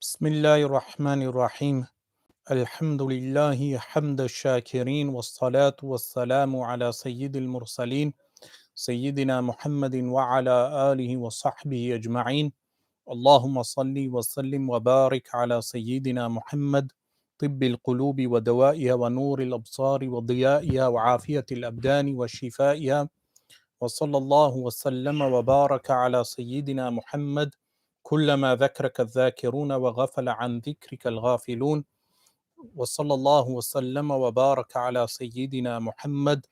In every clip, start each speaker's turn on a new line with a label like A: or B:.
A: بسم الله الرحمن الرحيم الحمد لله حمد الشاكرين والصلاة والسلام على سيد المرسلين سيدنا محمد وعلى آله وصحبه أجمعين اللهم صل وسلم وبارك على سيدنا محمد طب القلوب ودوائها ونور الأبصار وضيائها وعافية الأبدان وشفائها وصلى الله وسلم وبارك على سيدنا محمد كلما ذكرك الذاكرون وغفل عن ذكرك الغافلون وصلى الله وسلم وبارك على سيدنا محمد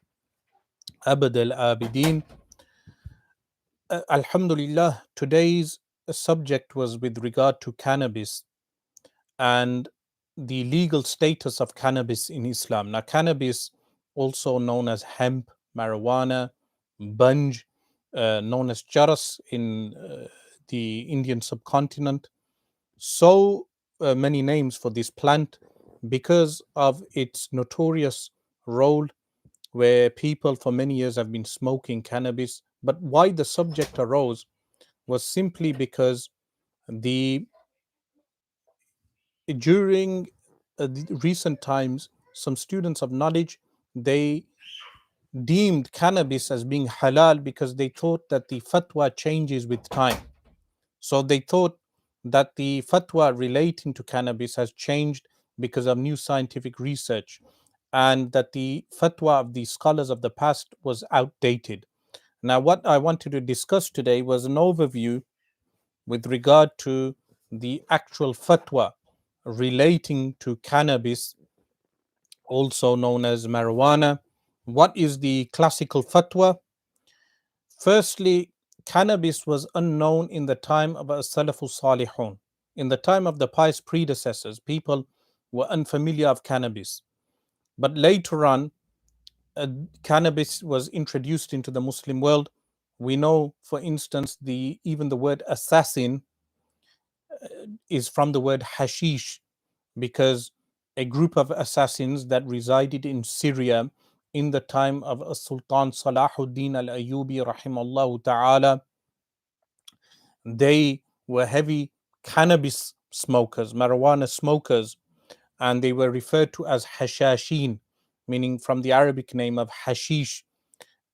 A: أبد الآبدين. Alhamdulillah, today's subject was with regard to cannabis and the legal status of cannabis in Islam. Now, cannabis, also known as hemp, marijuana, bunj, known as charas in the Indian subcontinent. So many names for this plant because of its notorious role where people for many years have been smoking cannabis. But why the subject arose was simply because during the recent times, some students of knowledge, they deemed cannabis as being halal because they thought that the fatwa changes with time. So they thought that the fatwa relating to cannabis has changed because of new scientific research, and that the fatwa of the scholars of the past was outdated. Now, what I wanted to discuss today was an overview with regard to the actual fatwa relating to cannabis, also known as marijuana. What is the classical fatwa? Firstly, cannabis was unknown in the time of as-Salafus Salihun. In the time of the pious predecessors, people were unfamiliar of cannabis. But later on, cannabis was introduced into the Muslim world. We know, for instance, even the word assassin is from the word hashish, because a group of assassins that resided in Syria in the time of Sultan Salahuddin al-Ayyubi rahimallahu ta'ala, they were heavy cannabis smokers, marijuana smokers, and they were referred to as hashashin, meaning from the Arabic name of hashish,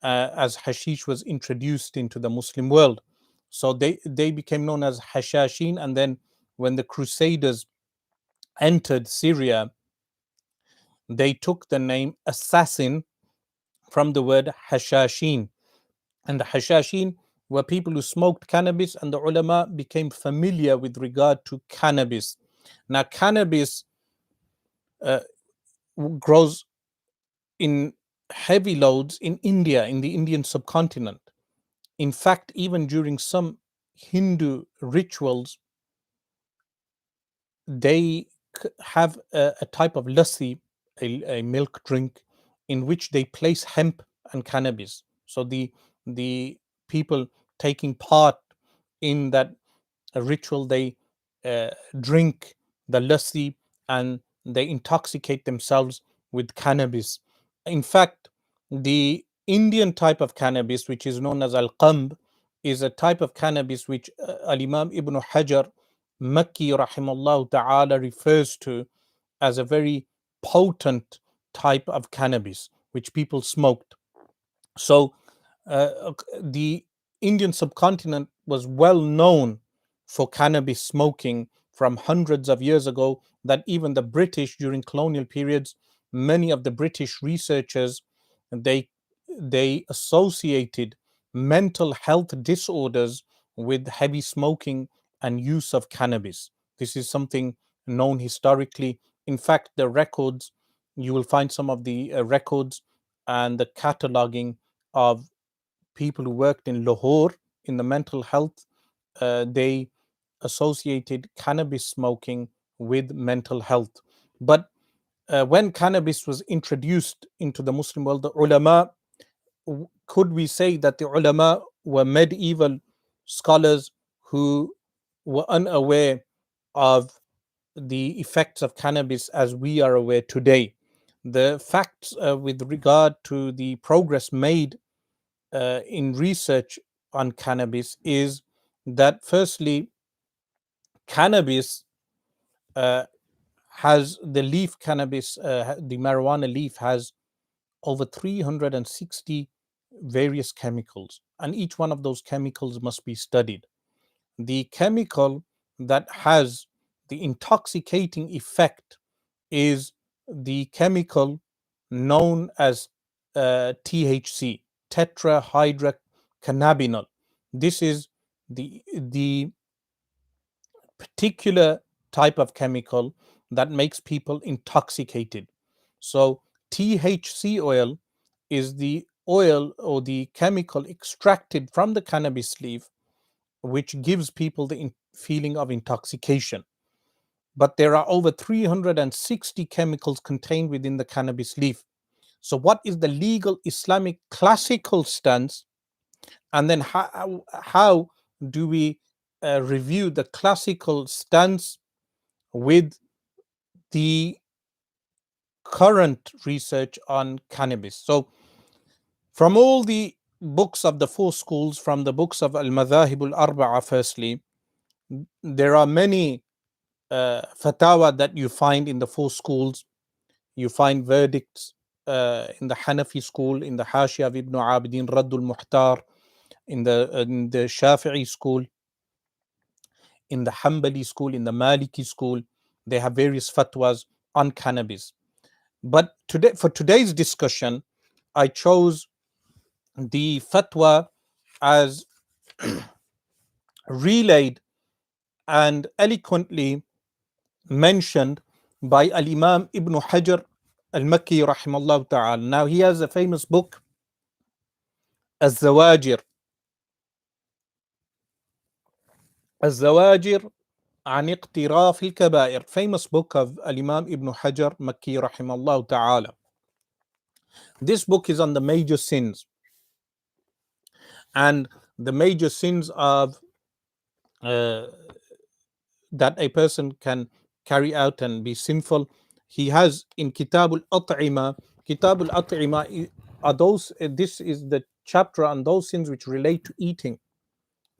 A: as hashish was introduced into the Muslim world. So they became known as hashashin, and then when the Crusaders entered Syria, they took the name assassin from the word hashashin. And the hashashin were people who smoked cannabis, and the ulama became familiar with regard to cannabis. Now, cannabis grows in heavy loads in India, in the Indian subcontinent. In fact, even during some Hindu rituals, they have a type of lassi, a milk drink, in which they place hemp and cannabis. So the people taking part in that ritual, they drink the lassi and they intoxicate themselves with cannabis. In fact, the Indian type of cannabis, which is known as al-qamb, is a type of cannabis which al-Imam Ibn Hajar Makki rahimallahu ta'ala refers to as a very potent type of cannabis which people smoked. So the Indian subcontinent was well known for cannabis smoking from hundreds of years ago, that even the British during colonial periods, many of the British researchers, they associated mental health disorders with heavy smoking and use of cannabis. This is something known historically. In fact, the records, you will find some of the records and the cataloging of people who worked in Lahore in the mental health. They associated cannabis smoking with mental health. But when cannabis was introduced into the Muslim world, the ulama, could we say that the ulama were medieval scholars who were unaware of the effects of cannabis as we are aware today? The facts with regard to the progress made in research on cannabis is that, firstly, cannabis has the leaf cannabis, the marijuana leaf has over 360 various chemicals, and each one of those chemicals must be studied. The chemical that has the intoxicating effect is the chemical known as THC, tetrahydrocannabinol. This is the particular type of chemical that makes people intoxicated. So THC oil is the oil or the chemical extracted from the cannabis leaf, which gives people the feeling of intoxication. But there are over 360 chemicals contained within the cannabis leaf. So, what is the legal Islamic classical stance? And then, how do we review the classical stance with the current research on cannabis? So, from all the books of the four schools, from the books of Al Madhahib al Arba'a, firstly, there are many fatwa that you find in the four schools. You find verdicts in the Hanafi school, in the Hashia of Ibn Abidin, Raddul Muhtar, in the Shafi'i school, in the Hanbali school, in the Maliki school. They have various fatwas on cannabis. But today, for today's discussion, I chose the fatwa as relayed and eloquently mentioned by Al Imam Ibn Hajar Al Makki rahimahullah ta'ala. Now he has a famous book, الزواجر الزواجر عن اقتراف الكبائر, famous book of Al-Imam Ibn Hajar Makki rahimahullah ta'ala. This book is on the major sins, and the major sins of that a person can carry out and be sinful. He has in Kitab al-At'ima, Kitab al-At'ima are those, this is the chapter on those sins which relate to eating,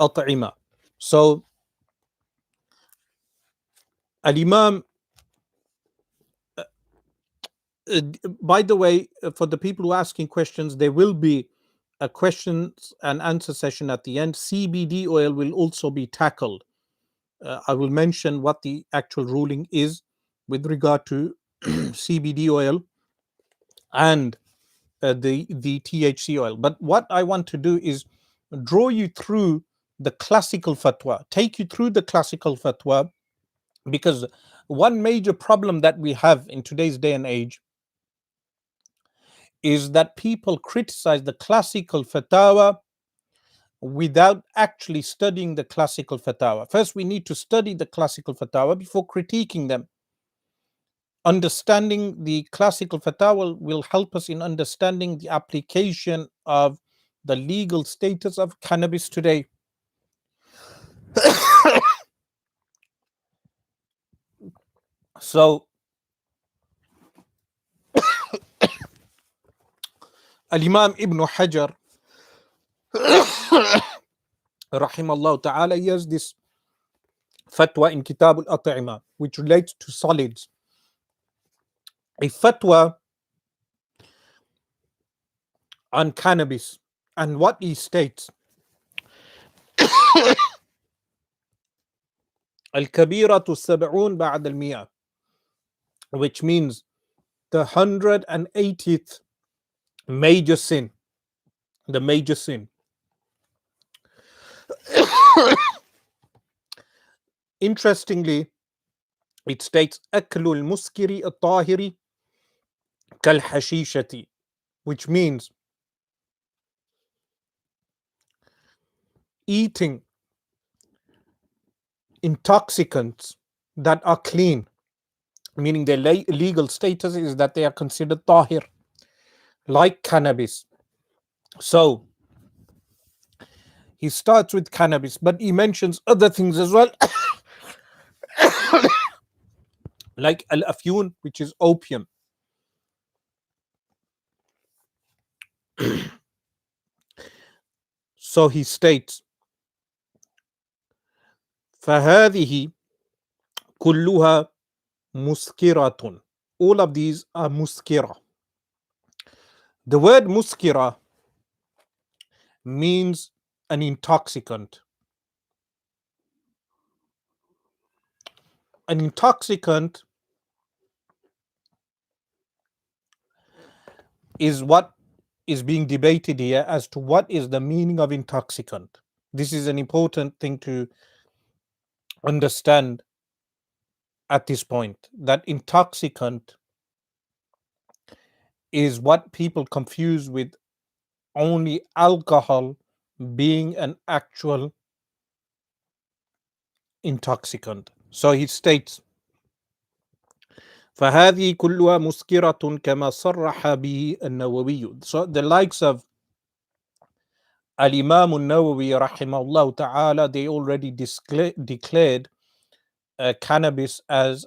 A: At'ima. So Al-Imam, by the way, for the people who are asking questions, there will be a questions and answer session at the end. CBD oil will also be tackled. I will mention what the actual ruling is with regard to CBD oil and the THC oil. But what I want to do is draw you through the classical fatwa, take you through the classical fatwa, because one major problem that we have in today's day and age is that people criticize the classical fatwa without actually studying the classical fatwa. First, we need to study the classical fatwa before critiquing them. Understanding the classical fatwa will help us in understanding the application of the legal status of cannabis today. So, Al-Imam Ibn Hajar rahimallahu ta'ala, he has this fatwa in Kitab al-At'ima which relates to solids. A fatwa on cannabis, and what he states: Al-Kabiratu Sab'un Ba'd al-Mi'ah, which means the 180th major sin. The major sin. Interestingly, it states Aklul Muskiri At-Tahiri Kal Hashishati, which means eating intoxicants that are clean, meaning their legal status is that they are considered tahir, like cannabis. So he starts with cannabis, but he mentions other things as well, like al-afyun, which is opium. So he states, فهذه كلها muskiratun. All of these are muskira. The word muskira means an intoxicant. An intoxicant is what is being debated here as to what is the meaning of intoxicant. This is an important thing to understand at this point, that intoxicant is what people confuse with only alcohol being an actual intoxicant. So he states, فهذه كلها مسكرة كما صرح به النووي. So the likes of Al-Imam al-Nawawi rahimahullah ta'ala, they already declared cannabis as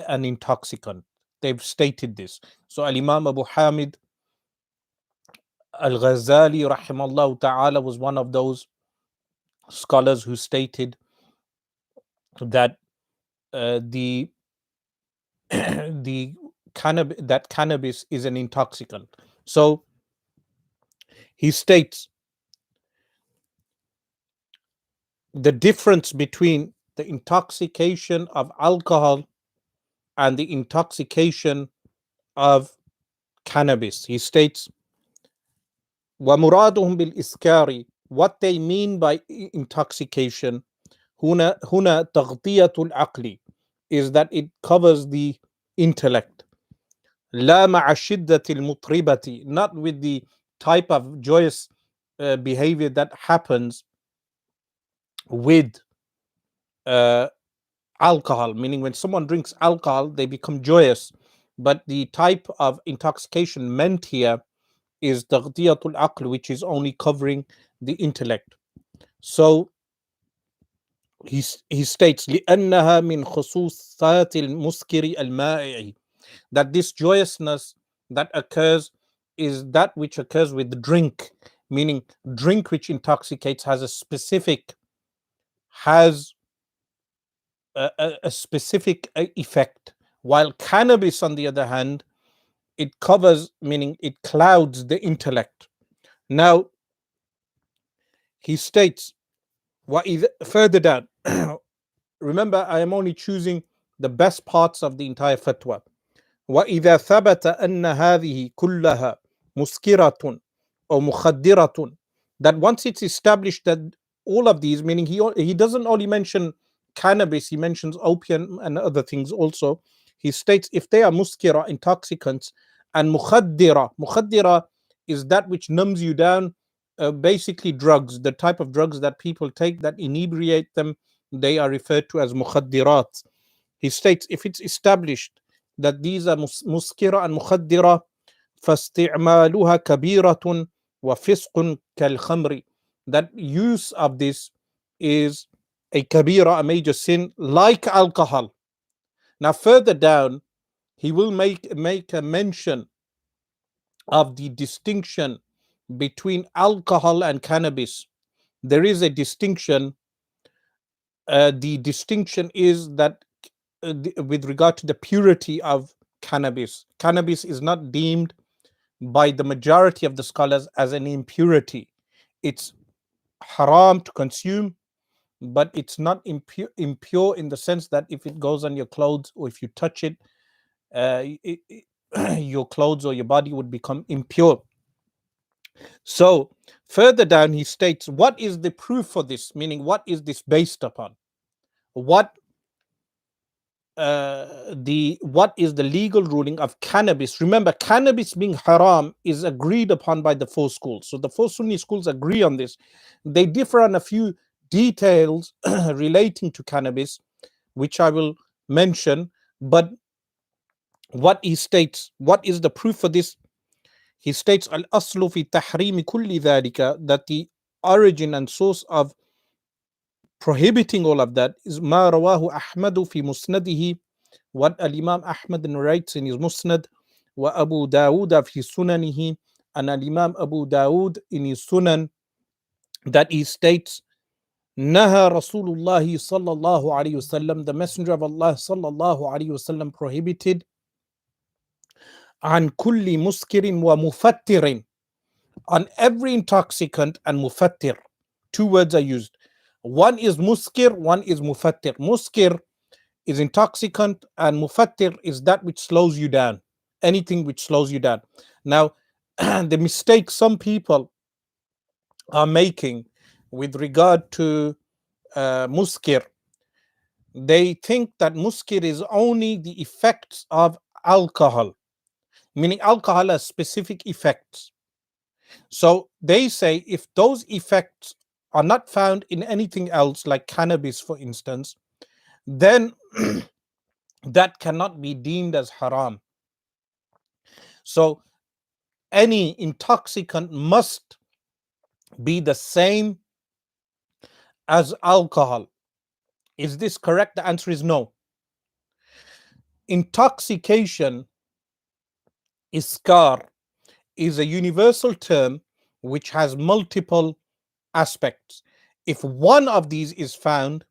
A: an intoxicant. They've stated this. So Al-Imam Abu Hamid Al-Ghazali rahimahullah ta'ala was one of those scholars who stated that the cannabis is an intoxicant. So he states the difference between the intoxication of alcohol and the intoxication of cannabis. He states, وَمُرَادُهُمْ بِالْإِسْكَارِ, what they mean by intoxication, هنا تغطية العقل, is that it covers the intellect. لا مع شدة المطربة, not with the type of joyous behavior that happens with alcohol, meaning when someone drinks alcohol, they become joyous. But the type of intoxication meant here is taghtiyatul aql, which is only covering the intellect. So he states لأنها من خصوصات المسكر المائع, that this joyousness that occurs is that which occurs with drink, meaning drink which intoxicates has a specific effect, while cannabis on the other hand, it covers, meaning it clouds the intellect. Now he states further down, remember I am only choosing the best parts of the entire fatwa. وإذا ثبت أن هذه كلها مسكرة أو مخدرة, that once it's established that all of these, meaning he doesn't only mention cannabis, he mentions opium and other things also. He states if they are muskira, intoxicants, and mukhadira is that which numbs you down, basically drugs, the type of drugs that people take that inebriate them, they are referred to as mukhadirat. He states if it's established that these are muskira and mukhadira, فاستعمالها كبيرة وفسق كالخمر, that use of this is a kabira, a major sin, like alcohol. Now further down, he will make a mention of the distinction between alcohol and cannabis. There is a distinction. The distinction is that with regard to the purity of cannabis is not deemed by the majority of the scholars as an impurity. It's haram to consume, but it's not impure in the sense that if it goes on your clothes or if you touch it, your clothes or your body would become impure. So further down he states, what is the proof for this? Meaning, what is this based upon? What is the legal ruling of cannabis? Remember, cannabis being haram is agreed upon by the four schools. So the four Sunni schools agree on this. They differ on a few details relating to cannabis, which I will mention. But what he states, what is the proof for this? He states, al-aslu fi tahrimi kulli dhalika, that the origin and source of prohibiting all of that is ma rawahu Ahmadu fi musnadihi, what al-Imam Ahmad narrates in his Musnad, wa Abu Dawood fi sunanihi, and al-Imam Abu Dawood in his Sunan, that he states Naha Rasulullah sallallahu alayhi wasallam, the Messenger of Allah sallallahu alayhi wasallam prohibited an kulli muskirin wa mufattirin, on every intoxicant and mufattir. Two words are used. One is muskir, one is mufattir. Muskir is intoxicant, and mufattir is that which slows you down. Anything which slows you down. Now, the mistake some people are making with regard to muskir, they think that muskir is only the effects of alcohol, meaning alcohol has specific effects. So they say if those effects are not found in anything else, like cannabis, for instance, then that cannot be deemed as haram. So any intoxicant must be the same as alcohol. Is this correct? The answer is no. Intoxication, iskar, is a universal term which has multiple aspects. If one of these is found,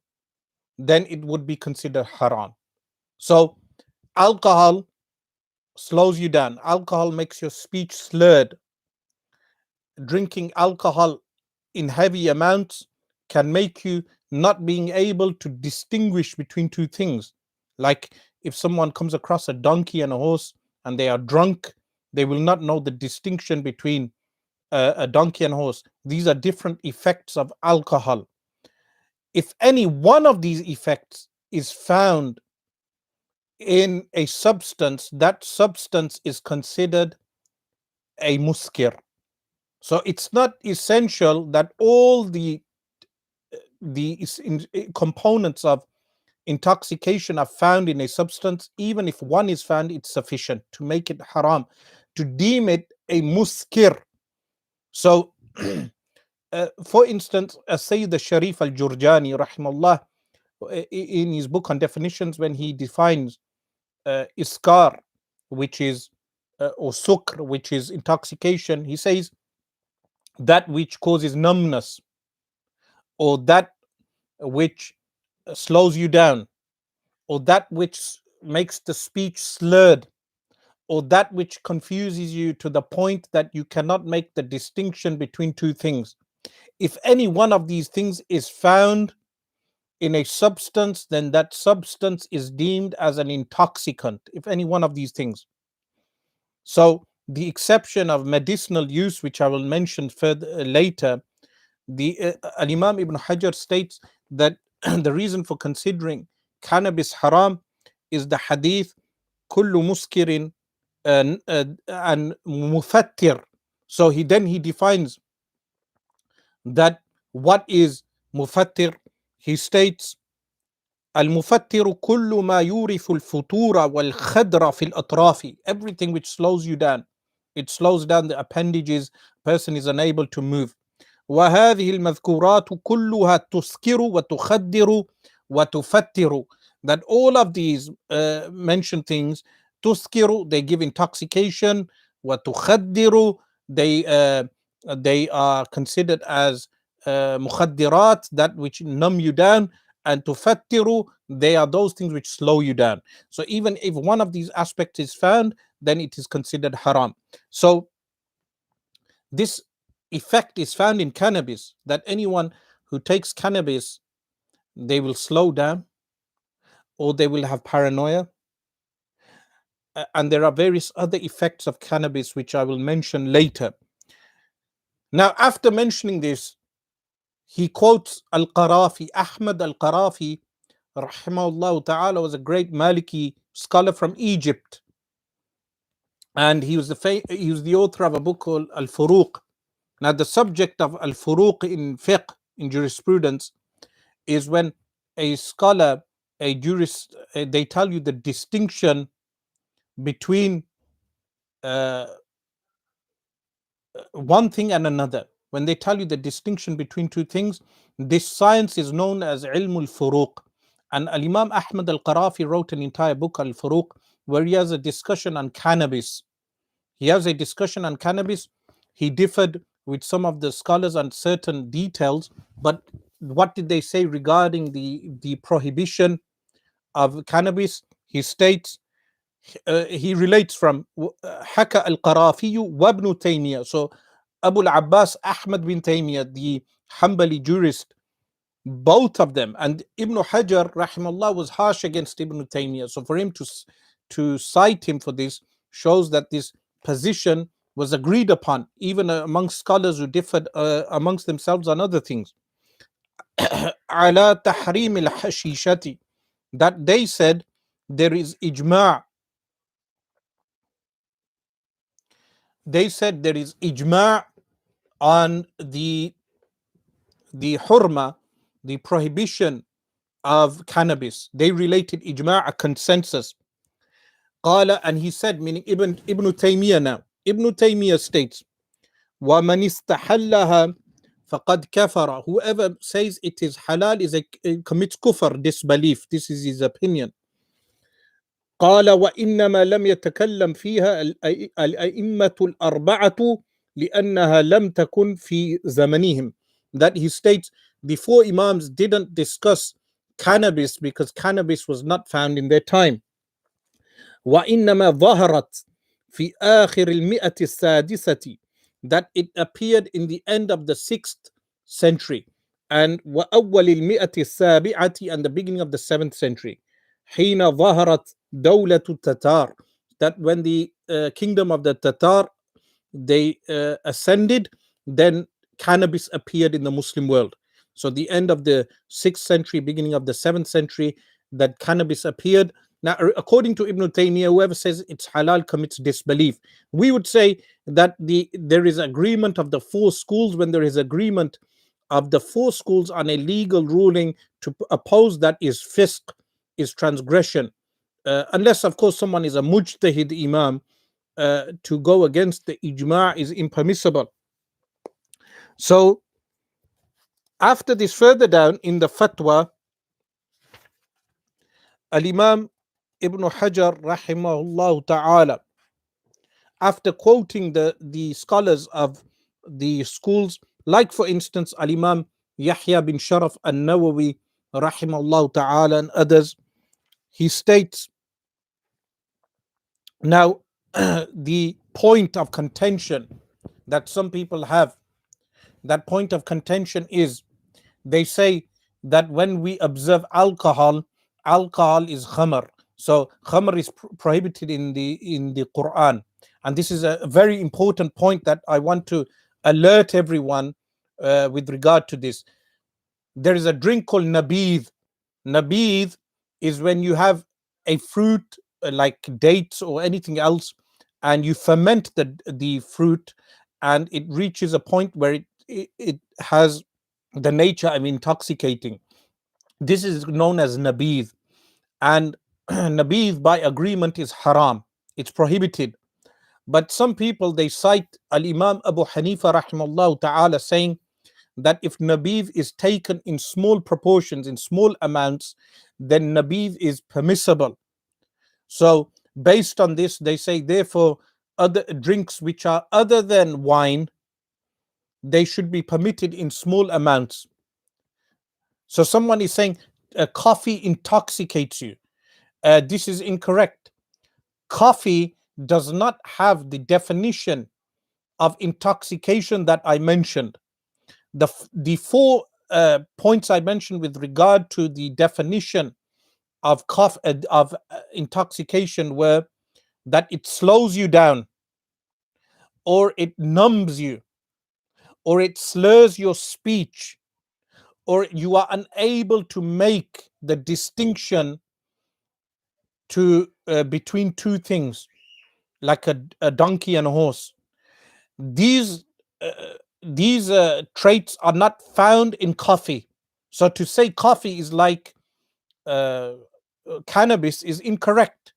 A: then it would be considered haram. So alcohol slows you down. Alcohol makes your speech slurred. Drinking alcohol in heavy amounts can make you not being able to distinguish between two things. Like if someone comes across a donkey and a horse and they are drunk, they will not know the distinction between a donkey and horse. These are different effects of alcohol. If any one of these effects is found in a substance, that substance is considered a muskir. So it's not essential that all the components of intoxication are found in a substance. Even if one is found, it's sufficient to make it haram, to deem it a muskir. So for instance, Sayyid al-Sharif al-Jurjani rahimahullah, in his book on definitions, when he defines iskar, which is or sukr, which is intoxication, he says that which causes numbness, or that which slows you down, or that which makes the speech slurred, or that which confuses you to the point that you cannot make the distinction between two things. If any one of these things is found in a substance, then that substance is deemed as an intoxicant, if any one of these things. So the exception of medicinal use, which I will mention further later, the Al-Imam Ibn Hajar states that the reason for considering cannabis haram is the hadith kullu muskirin and mufattir. So he defines that what is mufattir. He states المفتر كل ما يورث الفتور والخدر في الأطراف. Everything which slows you down. It slows down the appendages. Person is unable to move. وهذه المذكورات كلها تسكر وتخدر وتفتر. That all of these mentioned things, تسكر, they give intoxication, وتخدر, they are considered as مخدرات, that which numb you down, and tufattiru, they are those things which slow you down. So even if one of these aspects is found, then it is considered haram. So this effect is found in cannabis, that anyone who takes cannabis, they will slow down, or they will have paranoia. And there are various other effects of cannabis which I will mention later. Now, after mentioning this, he quotes Al-Qarafi. Ahmad Al-Qarafi rahimahullah ta'ala was a great Maliki scholar from Egypt, and he was the author of a book called Al-Furuq. Now the subject of Al-Furuq in fiqh, in jurisprudence, is when a scholar, a jurist, they tell you the distinction between one thing and another. When they tell you the distinction between two things, this science is known as Ilm al-Furuq. And Al-Imam Ahmad al-Qarafi wrote an entire book, Al-Furuq, where he has a discussion on cannabis. He differed with some of the scholars on certain details, but what did they say regarding the prohibition of cannabis? He states, he relates from Haka al-Qarafi wa Ibn Taymiyyah. So Abu al-Abbas Ahmad bin Taymiyyah, the Hanbali jurist, both of them, and Ibn Hajar rahimahullah was harsh against Ibn Taymiyyah. So for him to cite him for this shows that this position was agreed upon, even amongst scholars who differed amongst themselves on other things. Ala tahrim al-hashishati, that they said there is ijma'. They said there is ijma' on the hurma, the prohibition of cannabis. They related ijma', a consensus. Qala, and he said, meaning Ibn Taymiyyah now. Ibn Taymiyyah states, وَمَنِ اسْتَحَلَّهَا فَقَدْ كَفَرَ. Whoever says it is halal commits kufr, disbelief. This is his opinion. قال وإنما لم يتكلم فيها الأئمة الأربعة لأنها لم تكن في زمنهم. That he states the four imams didn't discuss cannabis because cannabis was not found in their time. وإنما ظهرت في آخر المئة السادسة, that it appeared in the end of the 6th century, and وأول المئة السابعة, and the beginning of the 7th century. حين ظهرت دولة التتار, that when the kingdom of the Tatar, they ascended, then cannabis appeared in the Muslim world. So the end of the 6th century, beginning of the 7th century, that cannabis appeared. Now, according to Ibn Taymiyyah, whoever says it's halal commits disbelief. We would say that there is agreement of the four schools. When there is agreement of the four schools on a legal ruling, to oppose that is fisq, is transgression. Unless, of course, someone is a mujtahid imam, to go against the ijma' is impermissible. So, after this, further down in the fatwa, Al-Imam Ibn Hajar rahimahullah ta'ala, after quoting the scholars of the schools, like for instance Al-Imam Yahya bin Sharaf al-Nawawi rahimahullah ta'ala and others, he states, now the point of contention that some people have, that point of contention is, they say that when we observe alcohol is khamr. So khamr is prohibited in the Quran, and this is a very important point that I want to alert everyone with regard to this. There is a drink called nabidh. Nabidh is when you have a fruit like dates or anything else, and you ferment the fruit, and it reaches a point where it has the nature of intoxicating. This is known as nabidh, and nabidh by agreement is haram. It's prohibited. But some people, they cite Al-Imam Abu Hanifa rahimahullah ta'ala saying that if nabidh is taken in small proportions, in small amounts, then nabidh is permissible. So based on this, they say, therefore, other drinks which are other than wine, they should be permitted in small amounts. So someone is saying coffee intoxicates you. This is incorrect. Coffee does not have the definition of intoxication that I mentioned. The four points I mentioned with regard to the definition of intoxication were that it slows you down, or it numbs you, or it slurs your speech, or you are unable to make the distinction between two things, like a donkey and a horse. These traits are not found in coffee. So to say coffee is like cannabis is incorrect.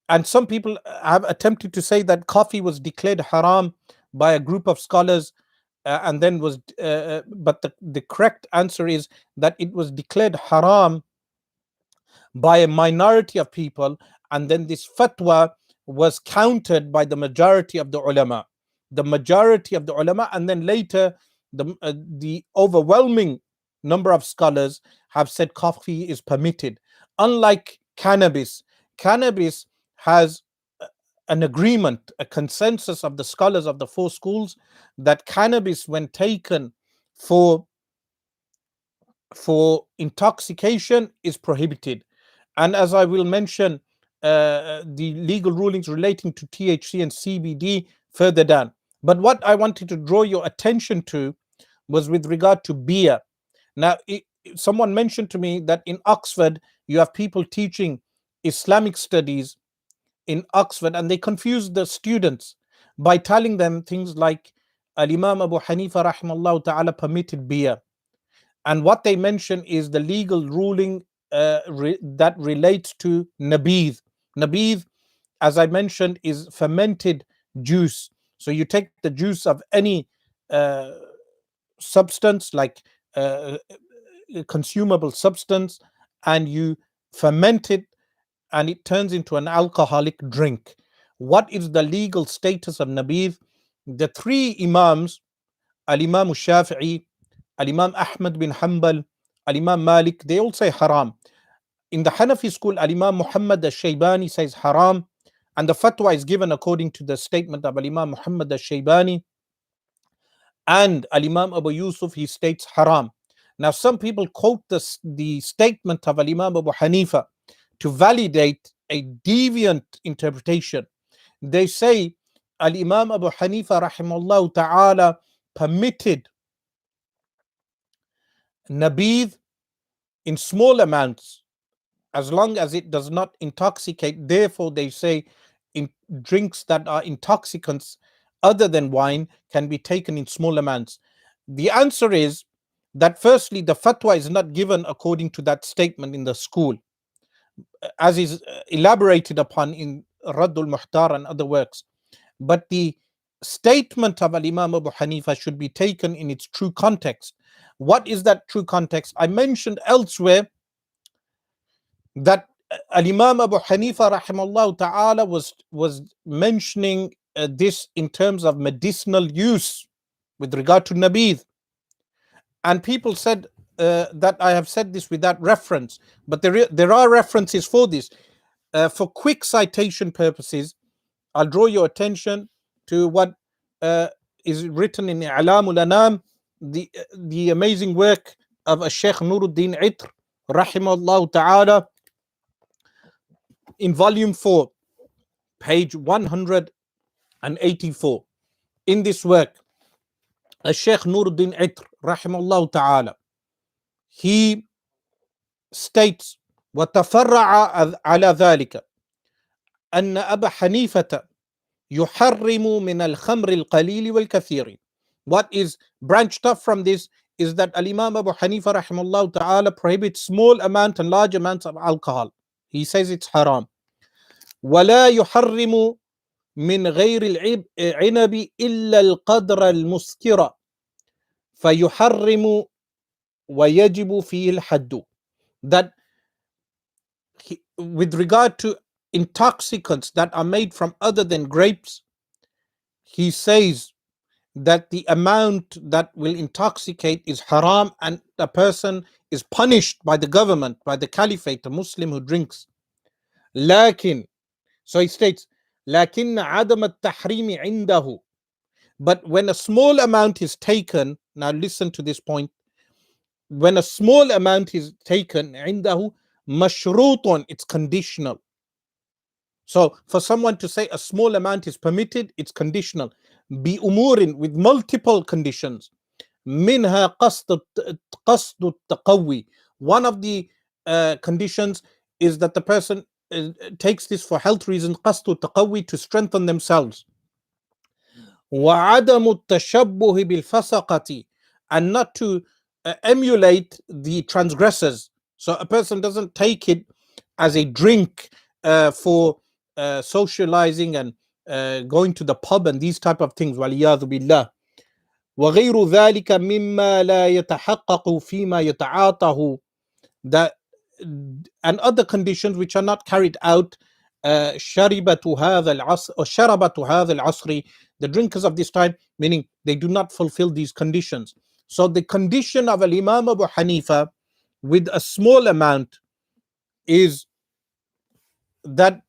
A: And some people have attempted to say that coffee was declared haram by a group of scholars, and then was but the correct answer is that it was declared haram by a minority of people, and then this fatwa was countered by the majority of the ulama. The majority of the ulama, and then later the overwhelming number of scholars have said coffee is permitted. Unlike cannabis, cannabis has an agreement, a consensus of the scholars of the four schools that cannabis, when taken for intoxication, is prohibited. And as I will mention, the legal rulings relating to THC and CBD further down. But what I wanted to draw your attention to was with regard to beer. Now, someone mentioned to me that in Oxford, you have people teaching Islamic studies in Oxford, and they confuse the students by telling them things like Al-Imam Abu Hanifa rahimahullah ta'ala permitted beer. And what they mention is the legal ruling that relates to nabidh. Nabidh, as I mentioned, is fermented juice. So you take the juice of any substance, like consumable substance, and you ferment it, and it turns into an alcoholic drink. What is the legal status of nabidh? The three Imams, Al-Imam Shafi'i, Al-Imam Ahmad bin Hanbal, Al-Imam Malik, they all say haram. In the Hanafi school, Al-Imam Muhammad al-Shaybani says haram, and the fatwa is given according to the statement of Al-Imam Muhammad al-Shaybani. And Al-Imam Abu Yusuf, he states haram. Now, some people quote the statement of Al-Imam Abu Hanifa to validate a deviant interpretation. They say Al-Imam Abu Hanifa rahimahullah ta'ala permitted nabidh in small amounts as long as it does not intoxicate. Therefore, they say in drinks that are intoxicants other than wine can be taken in small amounts. The answer is that firstly, the fatwa is not given according to that statement in the school, as is elaborated upon in Raddul Muhtar and other works. But the statement of Al-Imam Abu Hanifa should be taken in its true context. What is that true context? I mentioned elsewhere that Al-Imam Abu Hanifa rahimahullah ta'ala was mentioning this in terms of medicinal use with regard to nabidh. And people said that I have said this without reference, but there are references for this. For quick citation purposes, I'll draw your attention to what is written in I'lamul Anam, the amazing work of Sheikh Nuruddin Itr, rahimahullah ta'ala, in volume 4, page 184. In this work, Sheikh Nuruddin Itr, rahimahullah ta'ala, he states, وَتَفَرَّعَ عَلَى ذَلِكَ أن أبا حنيفة يحرم من الخمر القليل والكثير. What is branched off from this is that Al-Imam Abu Hanifa rahimahullah ta'ala prohibits small amount and large amounts of alcohol. He says it's haram. ولا يحرم من غير العنب إلا القدر المسكر فيحرم ويجب فيه الحد. That with regard to intoxicants that are made from other than grapes, he says that the amount that will intoxicate is haram, and the person is punished by the government, by the caliphate, a Muslim who drinks. لكن, so he states, لكن عدم التحريم عنده. But when a small amount is taken, now listen to this point, when a small amount is taken, عنده مشروط, it's conditional. So for someone to say a small amount is permitted, it's conditional. بأمور, with multiple conditions. منها قصد التقوي. One of the conditions is that the person takes this for health reasons, قصد التقوي, to strengthen themselves. وعدم التشبه بالفسقة, and not to emulate the transgressors. So a person doesn't take it as a drink for socializing and going to the pub and these type of things. وَلِيَاذُ بِاللَّهِ. وغير ذلك مما لا يتحقق فيما يتعاطاه. That and other conditions which are not carried out. شربة هذا العصر or شربة هذا العصر, the drinkers of this time, meaning they do not fulfill these conditions. So the condition of Al Imam Abu Hanifa with a small amount is that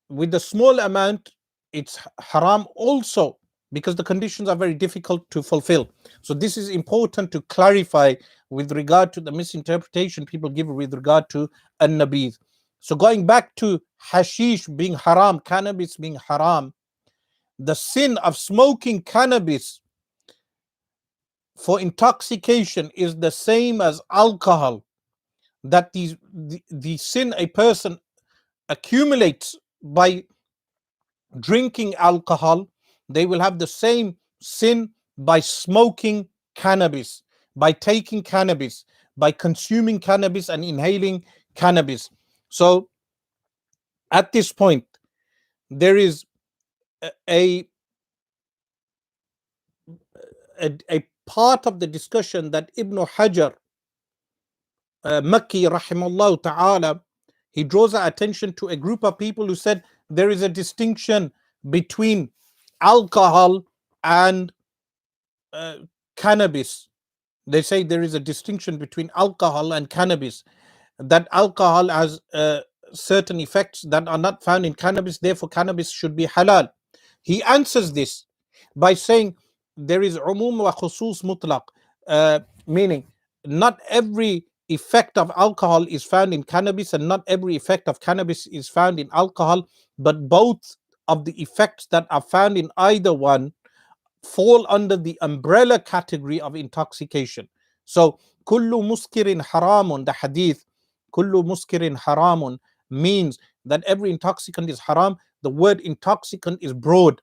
A: with the small amount it's haram also, because the conditions are very difficult to fulfill. So this is important to clarify with regard to the misinterpretation people give with regard to an-nabidh. So going back to hashish being haram, cannabis being haram, the sin of smoking cannabis for intoxication is the same as alcohol, that the sin a person accumulates by drinking alcohol, they will have the same sin by smoking cannabis, by taking cannabis, by consuming cannabis and inhaling cannabis. So at this point, there is a, a part of the discussion that Ibn Hajar Makki rahimahullah ta'ala, he draws our attention to a group of people who said there is a distinction between alcohol and cannabis. They say there is a distinction between alcohol and cannabis, that alcohol has certain effects that are not found in cannabis, therefore cannabis should be halal. He answers this by saying there is umum wa khusus mutlaq, meaning not every effect of alcohol is found in cannabis and not every effect of cannabis is found in alcohol, but both of the effects that are found in either one fall under the umbrella category of intoxication. So kullu muskirin haramun, the hadith, kullu muskirin haramun, means that every intoxicant is haram. The word intoxicant is broad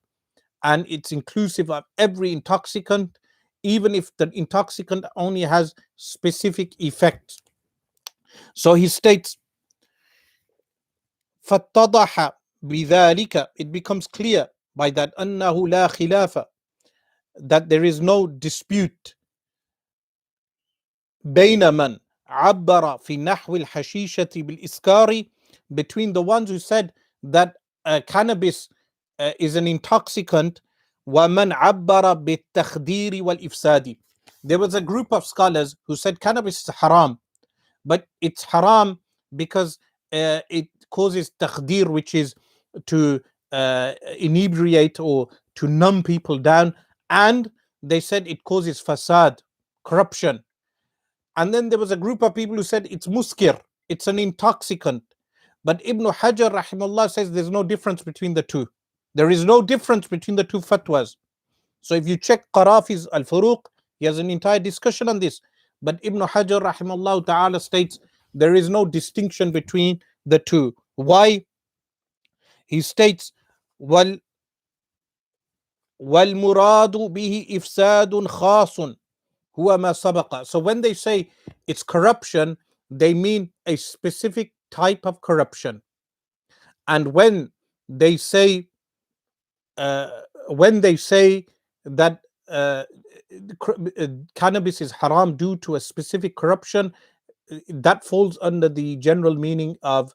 A: and it's inclusive of every intoxicant, even if the intoxicant only has specific effects. So he states, فَاتَّضَحَ بِذَلِكَ, it becomes clear by that, أَنَّهُ لَا خِلَافَ, that there is no dispute, بين من عبر في نحو الحشيشة بالإسكار, between the ones who said that cannabis is an intoxicant, ومن عبر بالتخدير والإفساد. There was a group of scholars who said cannabis is haram, but it's haram because it causes takhdir, which is to inebriate or to numb people down, and they said it causes fasad, corruption. And then there was a group of people who said it's muskir, it's an intoxicant. But Ibn Hajar rahimahullah says there's no difference between the two. There is no difference between the two fatwas. So if you check Qarafi's Al-Furuq, he has an entire discussion on this. But Ibn Hajar rahimahullah ta'ala states there is no distinction between the two. Why? He states, wal muradu bihi ifsadun khasun huwa ma sabaqa. So when they say it's corruption, they mean a specific type of corruption. And when they say that cannabis is haram due to a specific corruption, that falls under the general meaning of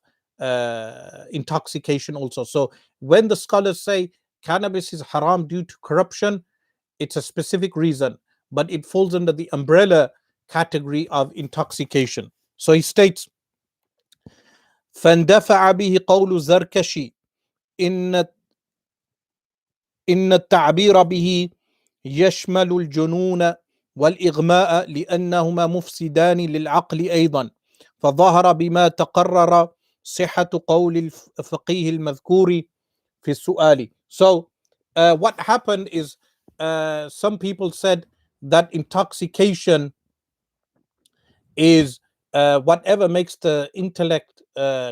A: intoxication also. So when the scholars say cannabis is haram due to corruption, it's a specific reason, but it falls under the umbrella category of intoxication. So he states, فاندفع به قول الزركشي إن التعبير به يشمل الجنون والإغماء لأنهما مفسدان للعقل أيضا، فظهر بما تقرر صحة قول الفقيه المذكور في السؤال. So what happened is some people said that intoxication is whatever makes the intellect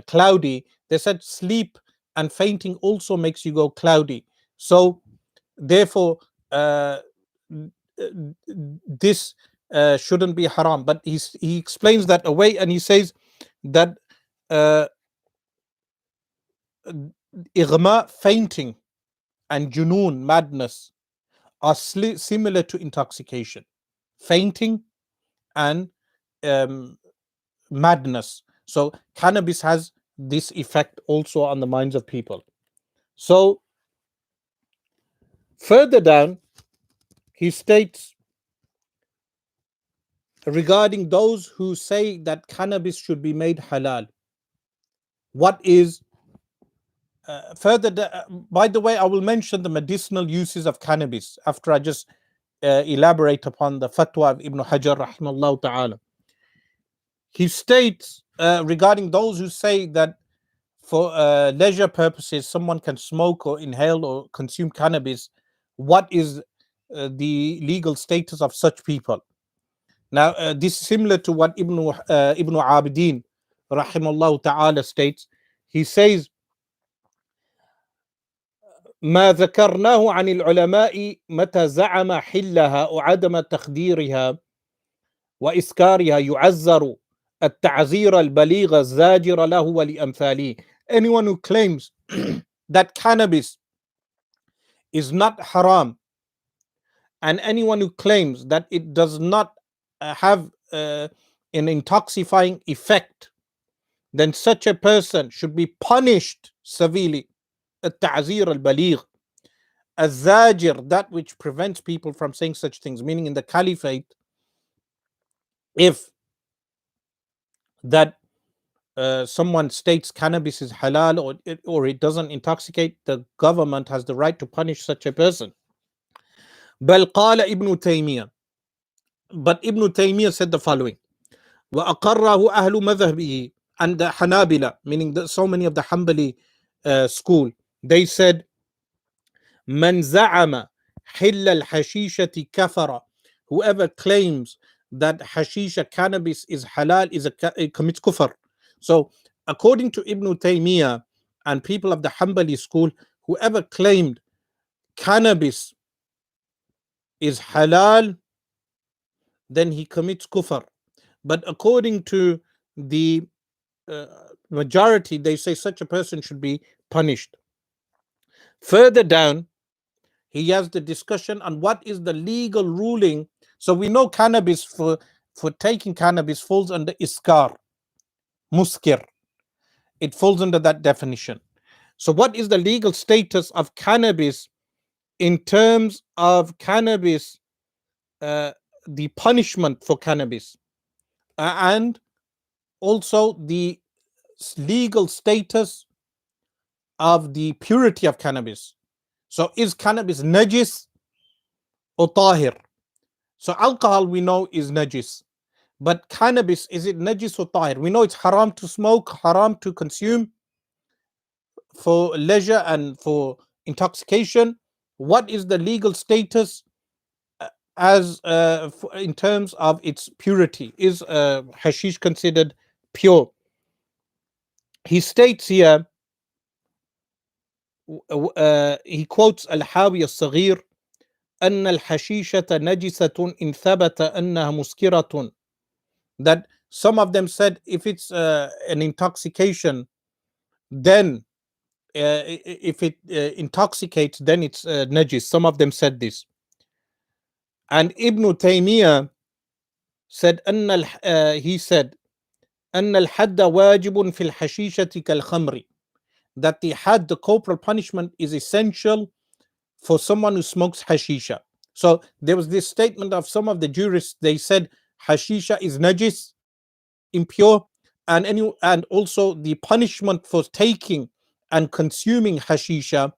A: cloudy. They said sleep and fainting also makes you go cloudy. So therefore this shouldn't be haram. But he explains that away, and he says that ighma, fainting, and junoon, madness, are similar to intoxication. Fainting and madness. So cannabis has this effect also on the minds of people. So further down, he states, regarding those who say that cannabis should be made halal. What is by the way, I will mention the medicinal uses of cannabis after I just elaborate upon the fatwa of Ibn Hajar rahimahullah ta'ala. He states regarding those who say that for leisure purposes someone can smoke or inhale or consume cannabis, what is the legal status of such people? Now this is similar to what Ibn Abidin rahimahullah ta'ala states. He says ما ذكرناه عن العلماء متى زعم حلها وعدم تخديرها وإسكارها يعزر التعزير البليغ الزاجر له ولأمثاله. Anyone who claims that cannabis is not haram, and anyone who claims that it does not have an intoxifying effect, then such a person should be punished severely. التعزير البليغ الزاجر, that which prevents people from saying such things. Meaning in the caliphate, if that someone states cannabis is halal or it doesn't intoxicate, the government has the right to punish such a person. بل قال ابن تيمية, but Ibn Taymiyyah said the following: وأقره أهل مذهبه, and the Hanabila, meaning so many of the Hanbali school, they said من زعم حل الحشيشة كفر, whoever claims that hashisha, cannabis, is halal commits kufr. So according to Ibn Taymiyyah and people of the Hanbali school, whoever claimed cannabis is halal, then he commits kufr. But according to the majority, they say such a person should be punished. Further down, he has the discussion on what is the legal ruling. So we know cannabis, for taking cannabis, falls under iskar, muskir. It falls under that definition. So what is the legal status of cannabis in terms of cannabis, the punishment for cannabis, and also the legal status of the purity of cannabis? So is cannabis najis or tahir? So alcohol we know is najis, but cannabis, is it najis or tahir? We know it's haram to smoke, haram to consume for leisure and for intoxication. What is the legal status as in terms of its purity? Is hashish considered pure? He states here, he quotes Al-Hawi al-Saghir, أن الحشيشة نجسة إن ثبت أنها مسكرة, that some of them said if it's an intoxication, then if it intoxicates, then it's najis. Some of them said this. And Ibn Taymiyyah said he said أن الحد واجب في الحشيشة كالخمر, that the had, the corporal punishment, is essential for someone who smokes hashisha. So there was this statement of some of the jurists. They said hashisha is najis, impure, and also the punishment for taking and consuming hashisha,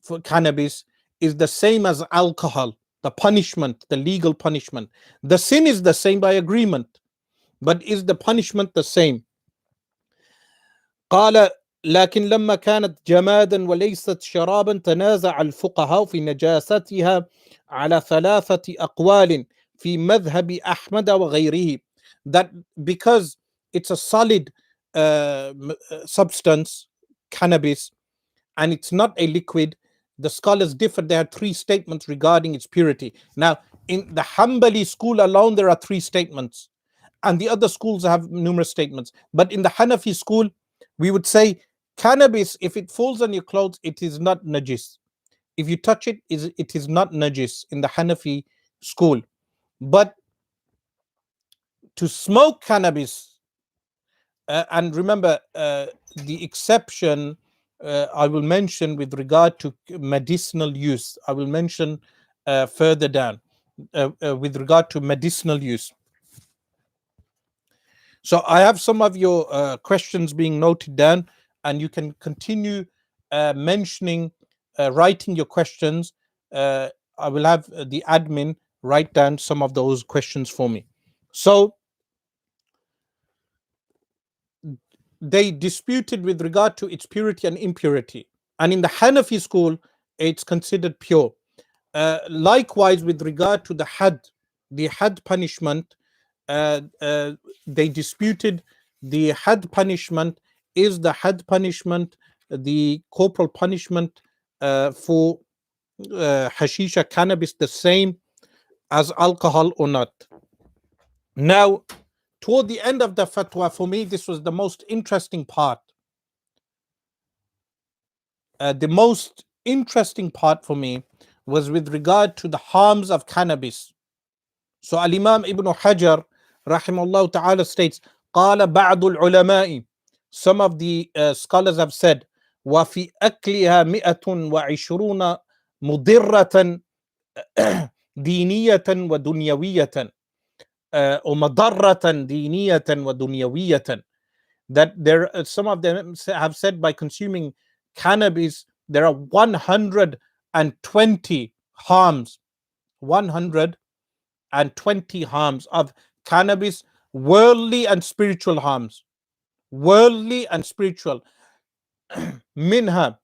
A: for cannabis, is the same as alcohol. The punishment, the legal punishment, the sin is the same by agreement, but is the punishment the same? قال لكن لما كانت جمادا وليست شرابا تنازع الفقهاء في نجاستها على ثلاثة أقوال في مذهب أحمد وغيره, that because it's a solid substance, cannabis, and it's not a liquid, the scholars differ. There are three statements regarding its purity. Now, in the Hanbali school alone, there are three statements, and the other schools have numerous statements. But in the Hanafi school, we would say cannabis, if it falls on your clothes, it is not najis. If you touch it, it is not najis in the Hanafi school. But to smoke cannabis, and remember the exception I will mention with regard to medicinal use. I will mention further down with regard to medicinal use. So I have some of your questions being noted down, and you can continue mentioning, writing your questions. I will have the admin write down some of those questions for me. So they disputed with regard to its purity and impurity. And in the Hanafi school, it's considered pure. Likewise, with regard to the had punishment, they disputed the had punishment. Is the had punishment the corporal punishment for hashisha, cannabis, the same as alcohol or not? Now, toward the end of the fatwa, for me, this was the most interesting part. The most interesting part for me was with regard to the harms of cannabis. So Al-Imam Ibn Hajar rahimahullah ta'ala states, قال بعض العلماء, some of the scholars have said, وفي أكلها 120 مضرة دينية ودنيوية ومضرة دينية ودنيوية, that there some of them have said by consuming cannabis there are 120 harms, 120 harms of cannabis, worldly and spiritual harms, worldly and spiritual. منها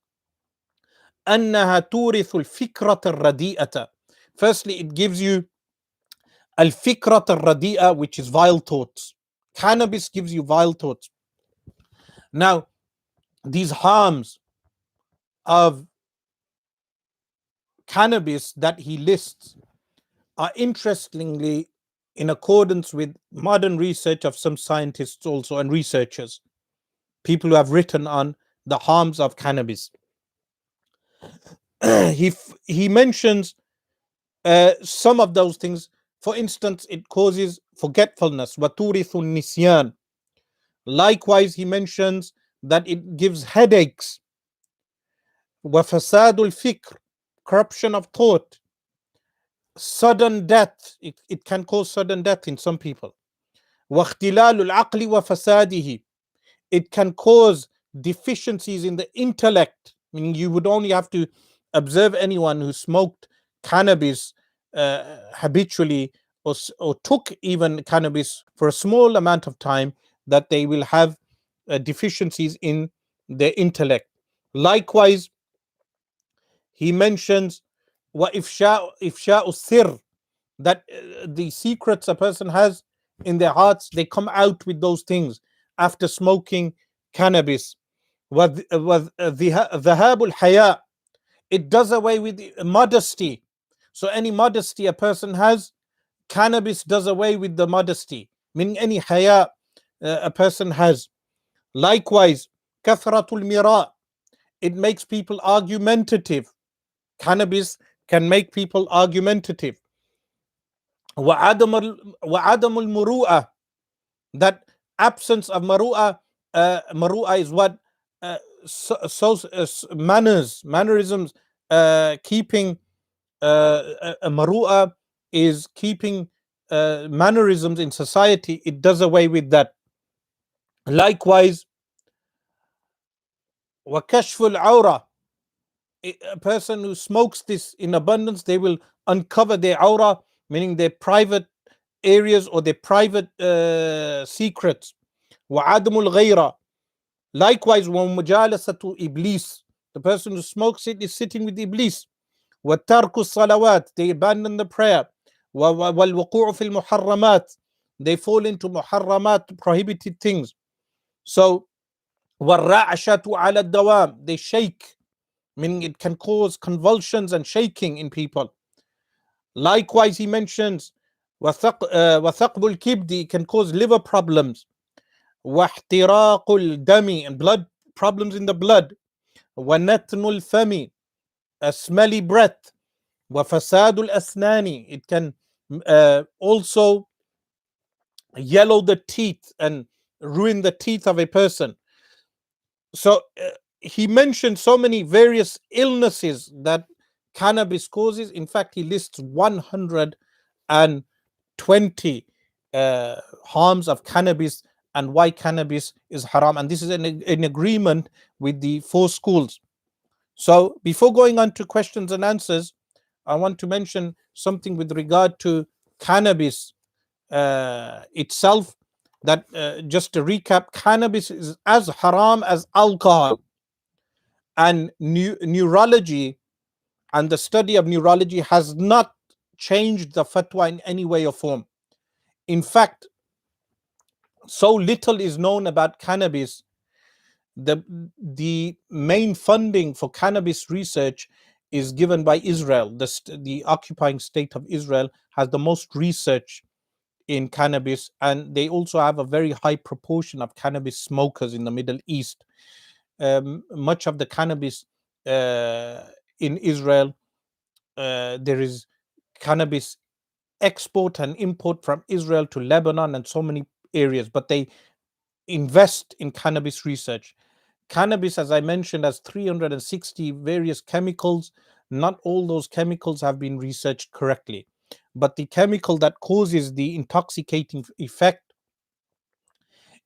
A: أنها تورث الفكرة الرديئة. Firstly, it gives you الفكرة الرديئة, which is vile thoughts. Cannabis gives you vile thoughts. Now, these harms of cannabis that he lists are interestingly in accordance with modern research of some scientists also and researchers, people who have written on the harms of cannabis. he mentions some of those things. For instance, it causes forgetfulness, وَتُورِثُ النِّسْيَانِ. Likewise, he mentions that it gives headaches, وَفَسَادُ الْفِكْرِ, corruption of thought, sudden death. It can cause sudden death in some people. وَاخْتِلَالُ الْعَقْلِ وَفَسَادِهِ, it can cause deficiencies in the intellect, meaning you would only have to observe anyone who smoked cannabis habitually, or took even cannabis for a small amount of time, that they will have deficiencies in their intellect. Likewise, he mentions ifsha'u sir, that the secrets a person has in their hearts, they come out with those things after smoking cannabis. وَذَهَابُ الْحَيَاءِ, it does away with modesty. So any modesty a person has, cannabis does away with the modesty, meaning any haya a person has. Likewise, kathratul mira, it makes people argumentative. Cannabis can make people argumentative. وعدم المروءة, that absence of maru'ah. Maru'ah is what mannerisms, keeping maru'ah is keeping mannerisms in society. It does away with that. Likewise, وكشف العورة, a person who smokes this in abundance, they will uncover their aura, meaning their private areas or their private secrets. وعدم الغيرة, likewise ومجالسة إبليس, the person who smokes it is sitting with Iblis. وترك الصلوات, they abandon the prayer. والوقوع في المحرمات, they fall into muharramat, prohibited things. So والرعشة على الدوام, they shake, meaning it can cause convulsions and shaking in people. Likewise, he mentions وثقب الكبد, can cause liver problems. واحتراق الدم, and blood problems in the blood. ونتن الفم, a smelly breath. وفساد الأسنان, it can also yellow the teeth and ruin the teeth of a person. So he mentioned so many various illnesses that cannabis causes. In fact, he lists 120 harms of cannabis and why cannabis is haram. And this is in agreement with the four schools. So before going on to questions and answers, I want to mention something with regard to cannabis itself. That just to recap, cannabis is as haram as alcohol, and neurology and the study of neurology has not changed the fatwa in any way or form. In fact, so little is known about cannabis. The main funding for cannabis research is given by Israel. The occupying state of Israel has the most research in cannabis, and they also have a very high proportion of cannabis smokers in the Middle East. Much of the cannabis in Israel, there is cannabis export and import from Israel to Lebanon and so many areas, but they invest in cannabis research. Cannabis, as I mentioned, has 360 various chemicals. Not all those chemicals have been researched correctly, but the chemical that causes the intoxicating effect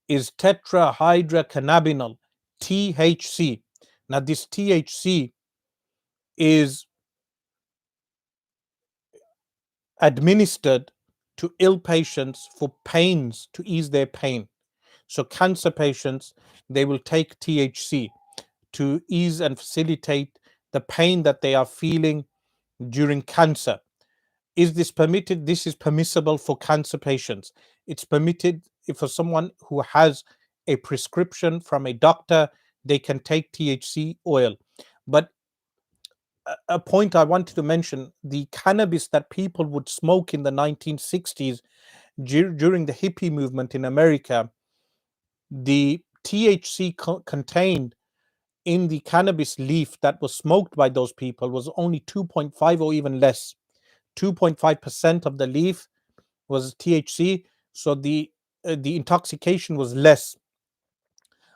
A: is tetrahydrocannabinol, THC. Now, this THC is administered to ill patients for pains, to ease their pain. So cancer patients, they will take THC to ease and facilitate the pain that they are feeling during cancer. Is this permitted? This is permissible for cancer patients. It's permitted if for someone who has a prescription from a doctor, they can take THC oil. But a point I wanted to mention, the cannabis that people would smoke in the 1960s during the hippie movement in America, the THC contained in the cannabis leaf that was smoked by those people was only 2.5 or even less. 2.5% of the leaf was THC, so the intoxication was less.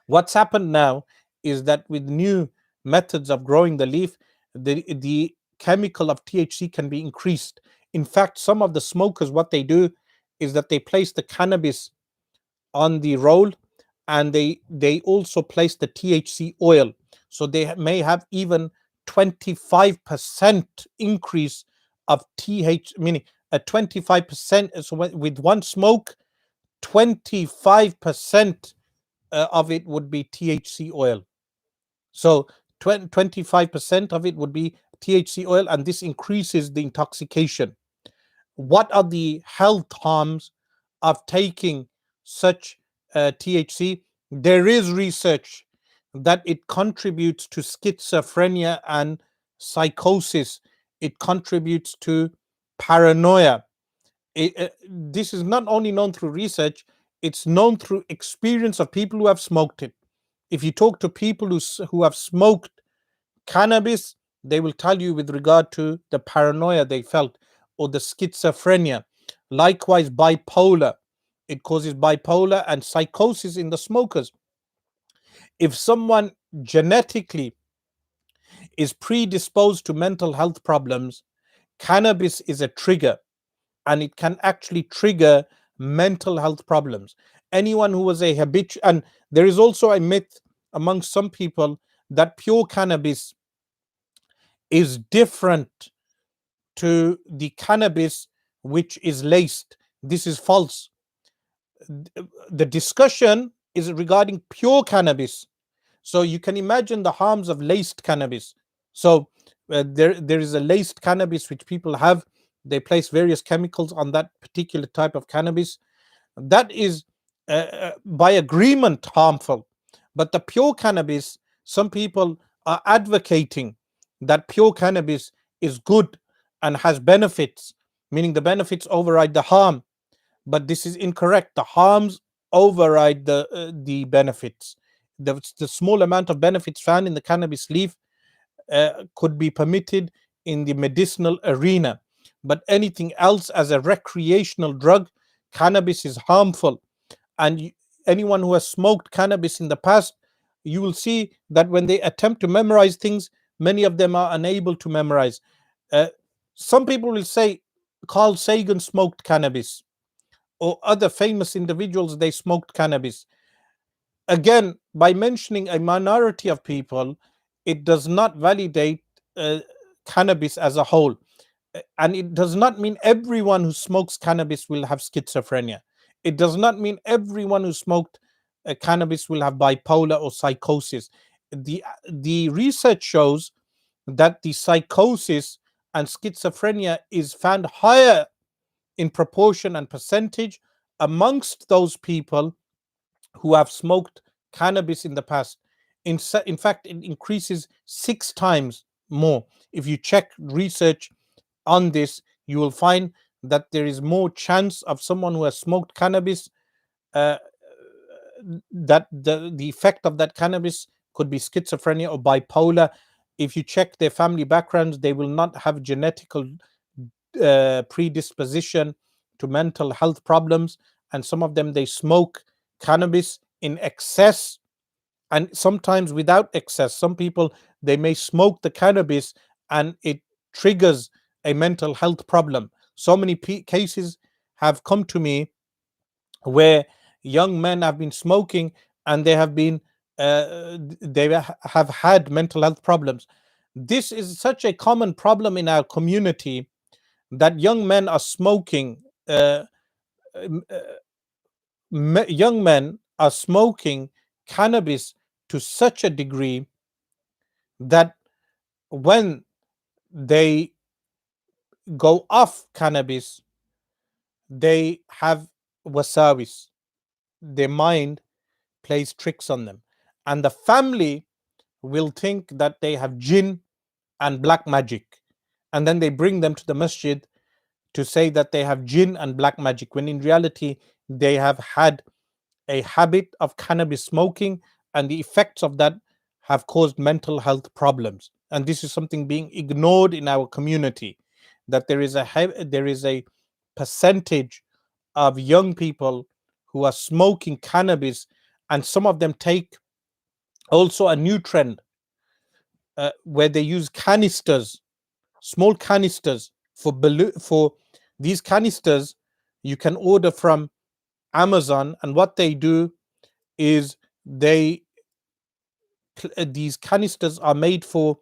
A: What's happened now is that with new methods of growing the leaf, the chemical of THC can be increased. In fact, some of the smokers, what they do is that they place the cannabis on the roll, and they also place the THC oil. So they may have even 25% increase of meaning a 25%. So with one smoke, 25% of it would be THC oil. So 25% of it would be THC oil, and this increases the intoxication. What are the health harms of taking such THC? There is research that it contributes to schizophrenia and psychosis. It contributes to paranoia. This is not only known through research, it's known through experience of people who have smoked it. If you talk to people who have smoked cannabis, they will tell you with regard to the paranoia they felt or the schizophrenia. Likewise, bipolar. It causes bipolar and psychosis in the smokers. If someone genetically is predisposed to mental health problems, cannabis is a trigger, and it can actually trigger mental health problems. Anyone who was a habitual, and there is also a myth among some people that pure cannabis is different to the cannabis which is laced. This is false. The discussion is regarding pure cannabis. So you can imagine the harms of laced cannabis. So there is a laced cannabis which people have. They place various chemicals on that particular type of cannabis. That is by agreement harmful. But the pure cannabis, some people are advocating that pure cannabis is good and has benefits, meaning the benefits override the harm. But this is incorrect. The harms override the benefits. The small amount of benefits found in the cannabis leaf could be permitted in the medicinal arena, but anything else as a recreational drug, cannabis is harmful. And anyone who has smoked cannabis in the past, you will see that when they attempt to memorize things, many of them are unable to memorize. Uh, some people will say Carl Sagan smoked cannabis. or other famous individuals, they smoked cannabis. Again, by mentioning a minority of people, it does not validate uh, cannabis as a whole. And it does not mean everyone who smokes cannabis will have schizophrenia. It does not mean everyone who smoked cannabis will have bipolar or psychosis. The research shows that the psychosis and schizophrenia is found higher in proportion and percentage amongst those people who have smoked cannabis in the past. In fact, it increases 6 times more. If you check research on this, you will find that there is more chance of someone who has smoked cannabis, uh, that the effect of that cannabis could be schizophrenia or bipolar. If you check their family backgrounds, they will not have genetical predisposition to mental health problems, and some of them, they smoke cannabis in excess and sometimes without excess. Some people, they may smoke the cannabis and it triggers a mental health problem. So many cases have come to me where young men have been smoking and they have been have had mental health problems. This is such a common problem in our community, that young men are smoking. Young men are smoking cannabis to such a degree that when they go off cannabis, they have wasawis. Their mind plays tricks on them, and the family will think that they have jinn and black magic, and then they bring them to the masjid to say that they have jinn and black magic, when in reality they have had a habit of cannabis smoking, and the effects of that have caused mental health problems. And this is something being ignored in our community, that there is a percentage of young people who are smoking cannabis, and some of them take also a new trend where they use canisters, small canisters for these canisters. You can order from Amazon, and what they do is they these canisters are made for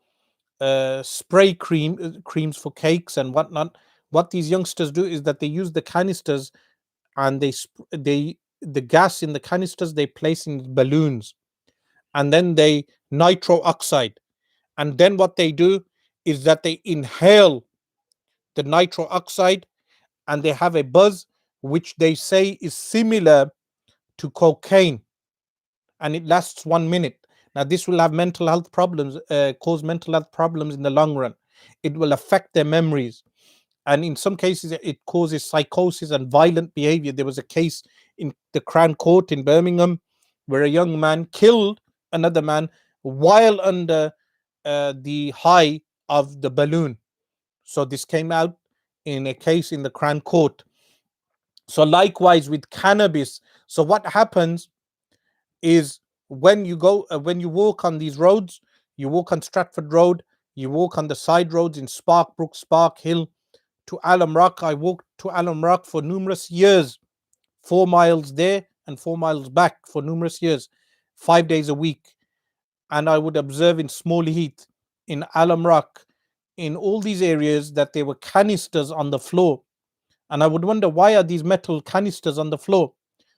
A: spray creams for cakes and whatnot. What these youngsters do is that they use the canisters, and they the gas in the canisters they place in balloons, and then they nitro oxide, and then what they do is that they inhale the nitro oxide, and they have a buzz which they say is similar to cocaine, and it lasts 1 minute. Now, this will have mental health problems, cause mental health problems in the long run. It will affect their memories, and in some cases, it causes psychosis and violent behavior. There was a case in the Crown Court in Birmingham where a young man killed another man while under the high of the balloon. So this came out in a case in the Crown Court. So likewise with cannabis. So what happens is, when you walk on these roads, you walk on Stratford Road, you walk on the side roads in Sparkbrook, Spark Hill to Alam Rock. I walked to Alam Rock for numerous years, 4 miles there and 4 miles back for numerous years, 5 days a week. And I would observe in Small Heath, in Alam Rock, in all these areas, that there were canisters on the floor. And I would wonder, why are these metal canisters on the floor?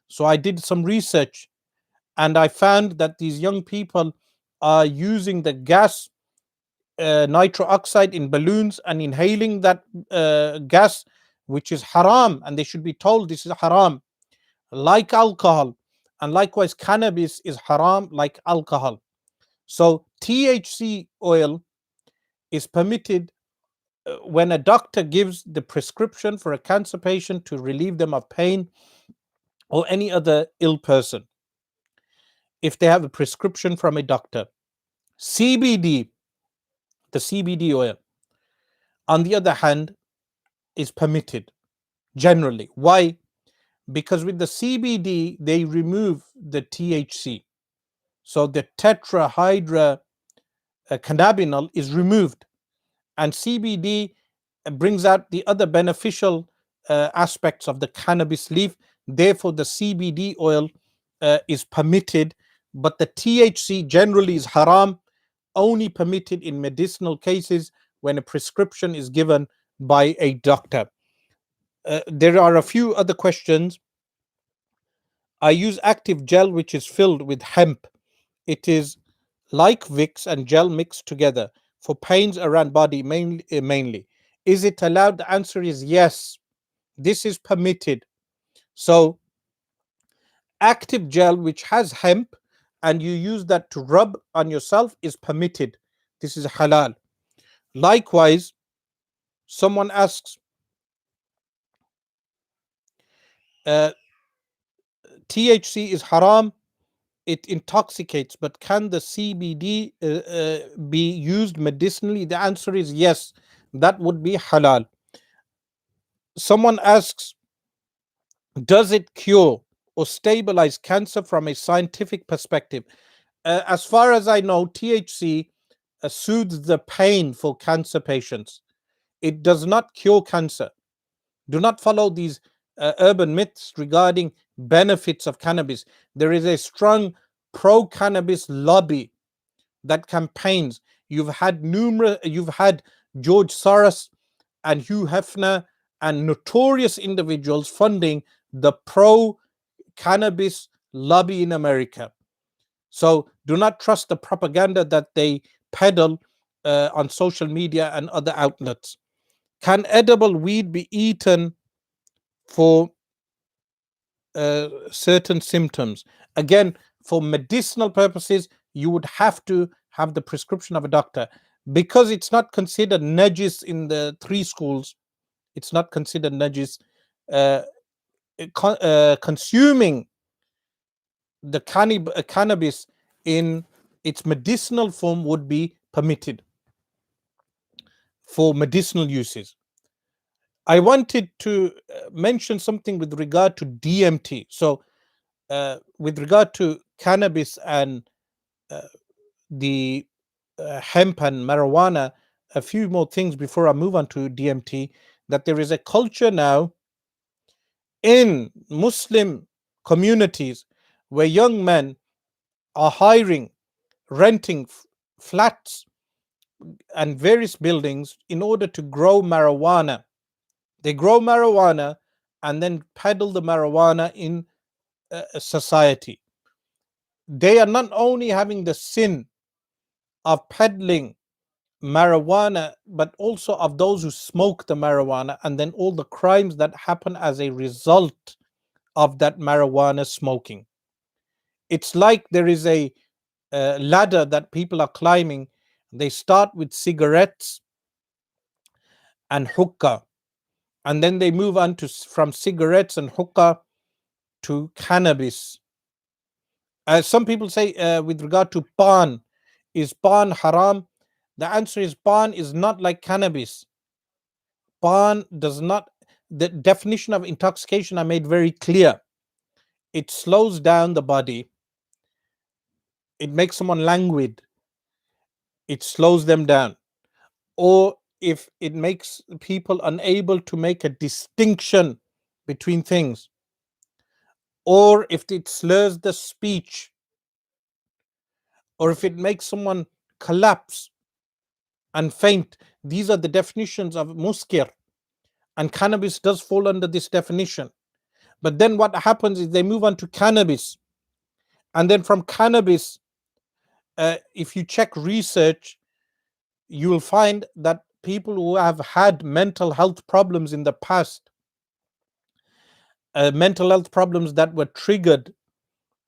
A: So I did some research, and I found that these young people are using the gas, nitro oxide, in balloons and inhaling that gas, which is haram, and they should be told this is haram, like alcohol. And likewise, cannabis is haram like alcohol. So THC oil is permitted when a doctor gives the prescription for a cancer patient to relieve them of pain, or any other ill person, if they have a prescription from a doctor. CBD, the CBD oil, on the other hand, is permitted generally. Why? Because with the CBD, they remove the THC. So the tetrahydra cannabinol is removed, and CBD brings out the other beneficial aspects of the cannabis leaf, Therefore, the CBD oil is permitted, but the THC generally is haram, only permitted in medicinal cases when a prescription is given by a doctor. There are a few other questions. I use active gel which is filled with hemp. It is like Vicks and gel mixed together for pains around body mainly. Is it allowed? The answer is yes. This is permitted. So active gel which has hemp and you use that to rub on yourself is permitted. This is halal. Likewise, someone asks, uh, THC is haram, it intoxicates, but can the CBD be used medicinally? The answer is yes, that would be halal. Someone asks, does it cure or stabilize cancer from a scientific perspective? As far as I know, THC soothes the pain for cancer patients. It does not cure cancer. Do not follow these urban myths regarding benefits of cannabis. There is a strong pro-cannabis lobby that campaigns. You've had George Soros and Hugh Hefner and notorious individuals funding the pro-cannabis lobby in America. So do not trust the propaganda that they peddle on social media and other outlets. Can edible weed be eaten for certain symptoms? Again, for medicinal purposes, you would have to have the prescription of a doctor. Because it's not considered najis in the three schools, it's not considered najis. Uh, Consuming the cannabis in its medicinal form would be permitted for medicinal uses. I wanted to mention something with regard to DMT. So, with regard to cannabis and the hemp and marijuana, a few more things before I move on to DMT, that there is a culture now in Muslim communities where young men are hiring, renting flats and various buildings in order to grow marijuana. They grow marijuana and then peddle the marijuana in society. They are not only having the sin of peddling marijuana, but also of those who smoke the marijuana, and then all the crimes that happen as a result of that marijuana smoking. It's like there is a ladder that people are climbing. They start with cigarettes and hookah, and then they move on to from cigarettes and hookah to cannabis. Some people say, with regard to pan, is pan haram? The answer is pan is not like cannabis. Pan does not, the definition of intoxication I made very clear. It slows down the body, it makes someone languid, it slows them down. Or if it makes people unable to make a distinction between things, or if it slurs the speech, or if it makes someone collapse and faint. These are the definitions of muskir, and cannabis does fall under this definition. But then what happens is they move on to cannabis, and then from cannabis, if you check research, you will find that people who have had mental health problems in the past, mental health problems that were triggered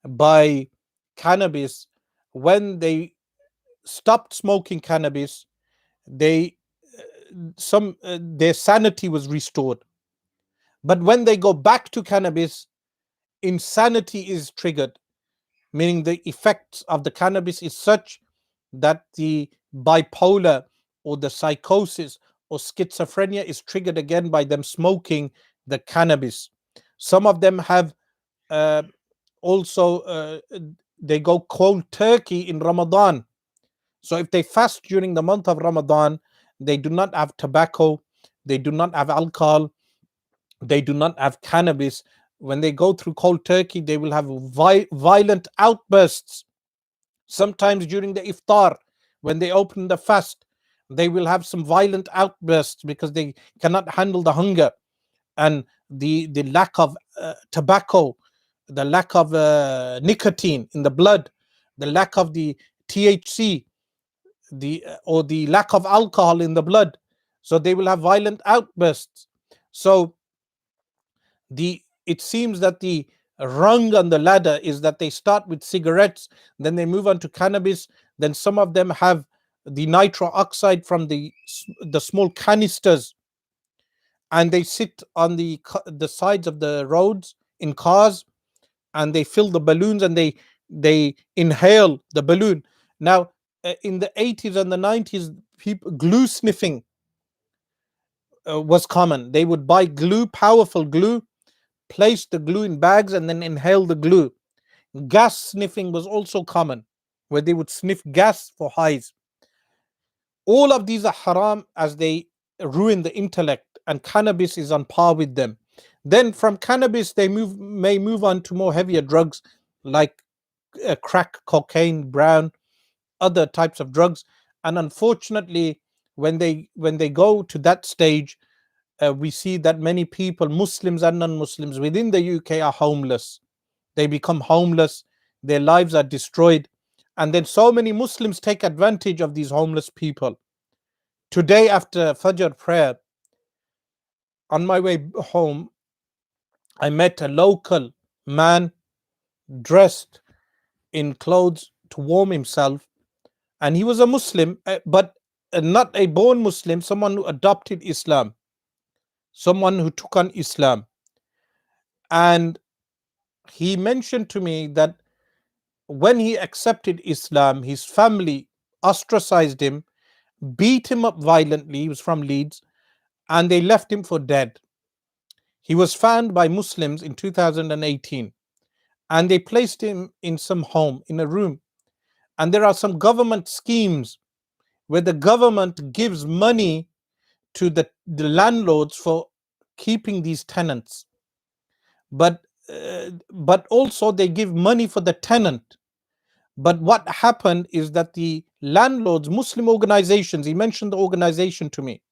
A: by cannabis, when they stopped smoking cannabis, they their sanity was restored. But when they go back to cannabis, insanity is triggered, meaning the effects of the cannabis is such that the bipolar or the psychosis or schizophrenia is triggered again by them smoking the cannabis. Some of them have also they go cold turkey in Ramadan. So if they fast during the month of Ramadan, they do not have tobacco, they do not have alcohol, they do not have cannabis. when they go through cold turkey, they will have violent outbursts. Sometimes during the iftar, when they open the fast, they will have some violent outbursts because they cannot handle the hunger and the lack of tobacco, the lack of nicotine in the blood, the lack of the THC, or the lack of alcohol in the blood. So they will have violent outbursts. So it seems that the rung on the ladder is that they start with cigarettes, then they move on to cannabis, then some of them have the nitro oxide from the small canisters, and they sit on the sides of the roads in cars, and they fill the balloons, and they inhale the balloon. Now, in the 80s and the 90s, people glue sniffing was common. They would buy glue, powerful glue, place the glue in bags, and then inhale the glue. Gas sniffing was also common, where they would sniff gas for highs. All of these are haram, as they ruin the intellect, and cannabis is on par with them. Then from cannabis, they may move on to more heavier drugs like crack, cocaine, brown, other types of drugs. And unfortunately, when they go to that stage, we see that many people, Muslims and non-Muslims within the UK, are homeless. They become homeless, their lives are destroyed, and then so many Muslims take advantage of these homeless people. Today, after Fajr prayer, on my way home, I met a local man dressed in clothes to warm himself, and he was a Muslim, but not a born Muslim, someone who adopted Islam, someone who took on Islam. And he mentioned to me that when he accepted Islam, his family ostracized him, beat him up violently. He was from Leeds, and they left him for dead. He was found by Muslims in 2018, and they placed him in some home, in a room. And there are some government schemes where the government gives money to the landlords for keeping these tenants. But also they give money for the tenant. But what happened is that the landlords, Muslim organizations, he mentioned the organization to me,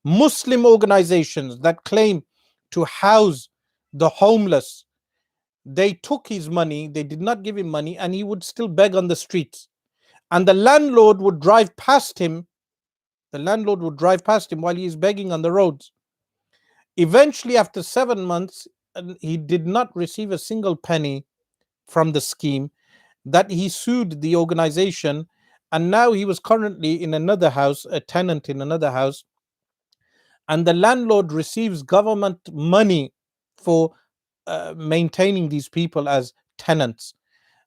A: Muslim organizations that claim to house the homeless, they took his money, they did not give him money, and he would still beg on the streets. And the landlord would drive past him. The landlord would drive past him while he is begging on the roads. Eventually, after 7 months, he did not receive a single penny from the scheme, that he sued the organization, and now he was currently in another house, a tenant in another house, and the landlord receives government money for maintaining these people as tenants.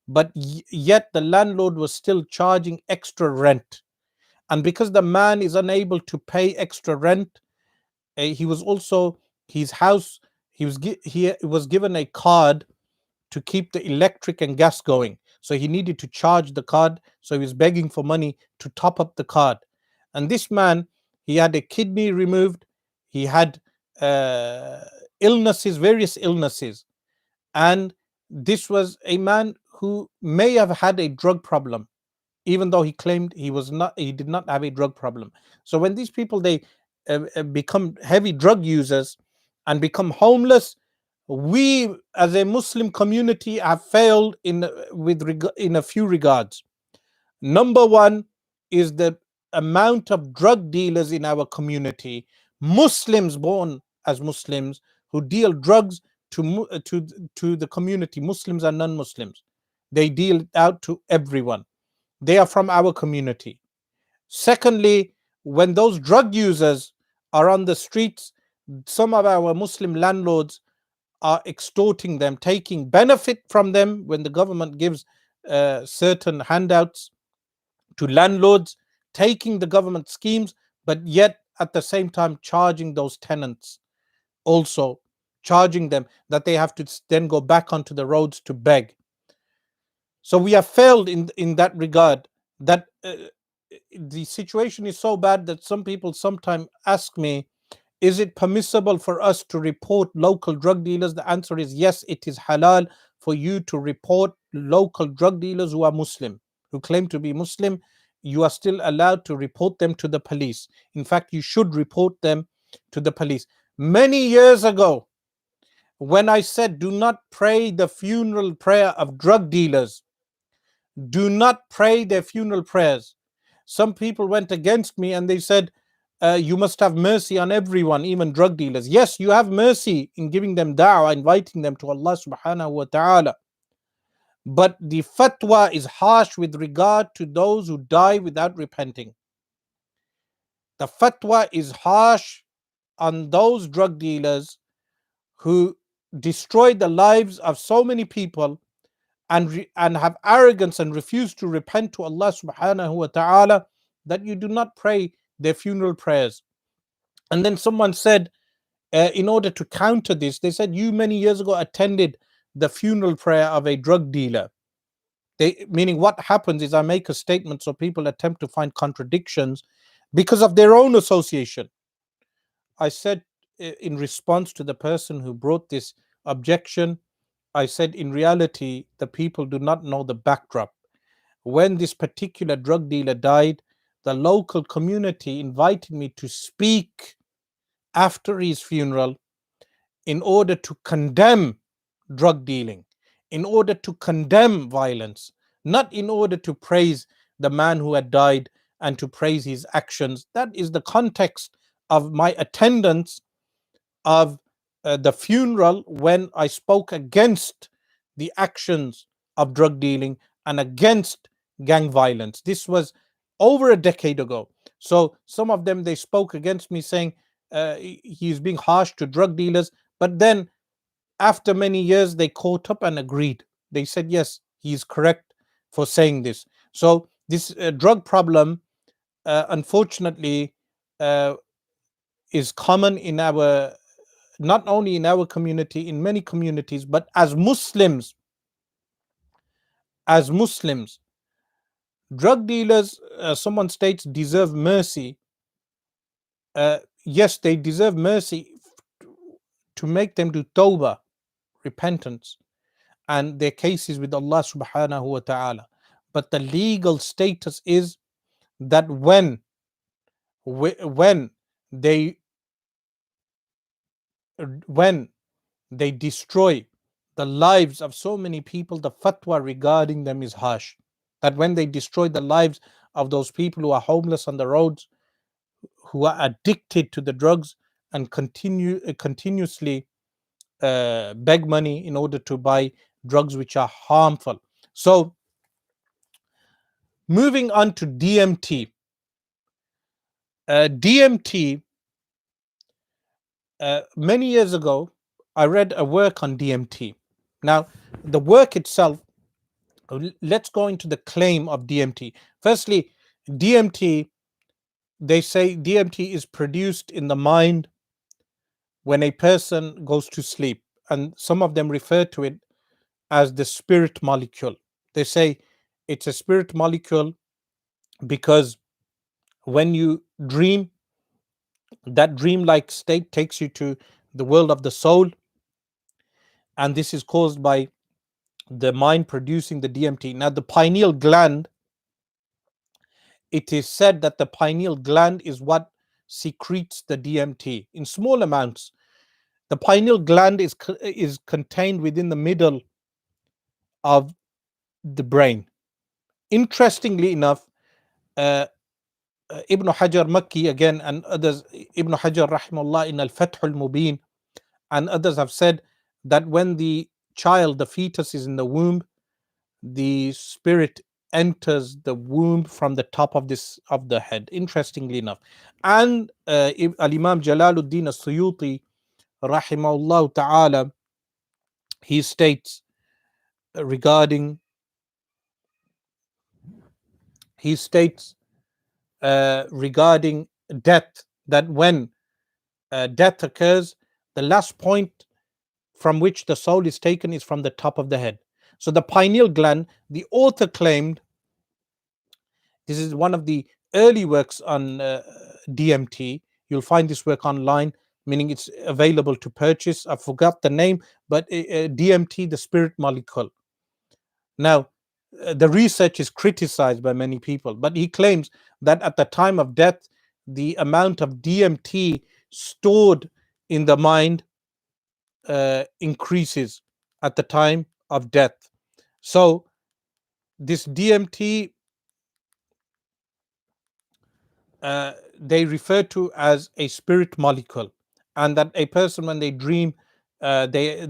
A: But yet the landlord was still charging extra rent. And because the man is unable to pay extra rent, he was also, his house, he was given a card to keep the electric and gas going. So he needed to charge the card. So he was begging for money to top up the card. And this man, he had a kidney removed. He had illnesses, various illnesses. And this was a man who may have had a drug problem, even though he claimed he did not have a drug problem. So when these people, they become heavy drug users and become homeless, we as a Muslim community have failed in a few regards. Number one is the amount of drug dealers in our community, Muslims born as Muslims, who deal drugs to the community, Muslims and non-Muslims. They deal it out to everyone. They are from our community. Secondly, when those drug users are on the streets, some of our Muslim landlords are extorting them, taking benefit from them when the government gives certain handouts to landlords, taking the government schemes, but yet at the same time charging those tenants, also charging them that they have to then go back onto the roads to beg. So we have failed in that regard, that the situation is so bad that some people sometimes ask me Is it permissible for us to report local drug dealers? The answer is yes, it is halal for you to report local drug dealers who are Muslim, who claim to be Muslim. You are still allowed to report them to the police. In fact, you should report them to the police. Many years ago, when I said, do not pray the funeral prayer of drug dealers, do not pray their funeral prayers, some people went against me and they said, you must have mercy on everyone, even drug dealers. Yes, you have mercy in giving them da'wah, inviting them to Allah subhanahu wa ta'ala. But the fatwa is harsh with regard to those who die without repenting. The fatwa is harsh on those drug dealers who destroy the lives of so many people and have arrogance and refuse to repent to Allah subhanahu wa ta'ala, that you do not pray their funeral prayers. And then someone said, in order to counter this, they said, you many years ago attended the funeral prayer of a drug dealer. Meaning what happens is I make a statement so people attempt to find contradictions because of their own association. I said, in response to the person who brought this objection, I said, in reality, the people do not know the backdrop. When this particular drug dealer died, the local community invited me to speak after his funeral in order to condemn drug dealing, in order to condemn violence, not in order to praise the man who had died and to praise his actions. That is the context of my attendance of the funeral, when I spoke against the actions of drug dealing and against gang violence. This was over a decade ago. So some of them, they spoke against me saying he's being harsh to drug dealers. But then after many years, they caught up and agreed. They said, yes, he's correct for saying this. So this drug problem, unfortunately, is common in our, not only in our community, in many communities. But as Muslims, drug dealers, someone states, deserve mercy. Yes, they deserve mercy to make them do tawbah, repentance, and their cases with Allah subhanahu wa ta'ala. But the legal status is that when they destroy the lives of so many people, the fatwa regarding them is harsh. That when they destroy the lives of those people who are homeless on the roads, who are addicted to the drugs and continuously beg money in order to buy drugs which are harmful. So moving on to DMT. DMT, many years ago, I read a work on DMT. Now, the work itself, let's go into the claim of DMT. Firstly, DMT, they say DMT is produced in the mind when a person goes to sleep. And some of them refer to it as the spirit molecule. They say it's a spirit molecule because when you dream, that dreamlike state takes you to the world of the soul. And this is caused by the mind producing the DMT. Now, the pineal gland, it is said that the pineal gland is what secretes the DMT in small amounts. The pineal gland is contained within the middle of the brain. Interestingly enough, Ibn Hajar Makki again and others, Ibn Hajar rahimahullah in Al-Fath al-Mubin and others have said that when the child, the fetus, is in the womb, the spirit enters the womb from the top of the head, interestingly enough. And Al-Imam Jalaluddin As-Suyuti rahimahullah ta'ala, he states regarding death, that when death occurs, the last point from which the soul is taken is from the top of the head. So the pineal gland, the author claimed, this is one of the early works on DMT. You'll find this work online. meaning it's available to purchase. I forgot the name, but DMT, the spirit molecule. Now, the research is criticized by many people, but he claims that at the time of death, the amount of DMT stored in the mind increases at the time of death. So, this DMT, they refer to as a spirit molecule, and that a person, when they dream, they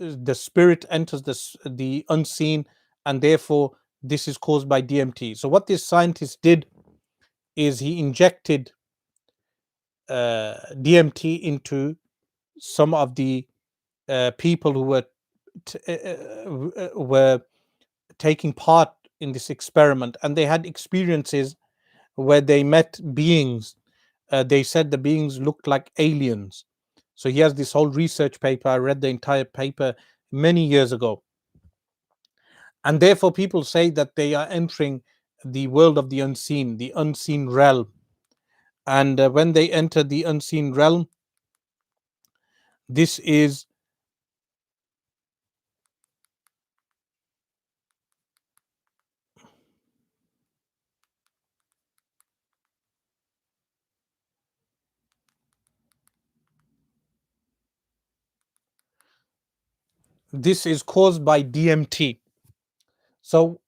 A: the spirit enters the unseen, and therefore this is caused by DMT. So what this scientist did is he injected DMT into some of the people who were taking part in this experiment, and they had experiences where they met beings. They said the beings looked like aliens. So he has this whole research paper. I read the entire paper many years ago. And therefore, people say that they are entering the world of the unseen realm. And when they enter the unseen realm, this is caused by DMT. So,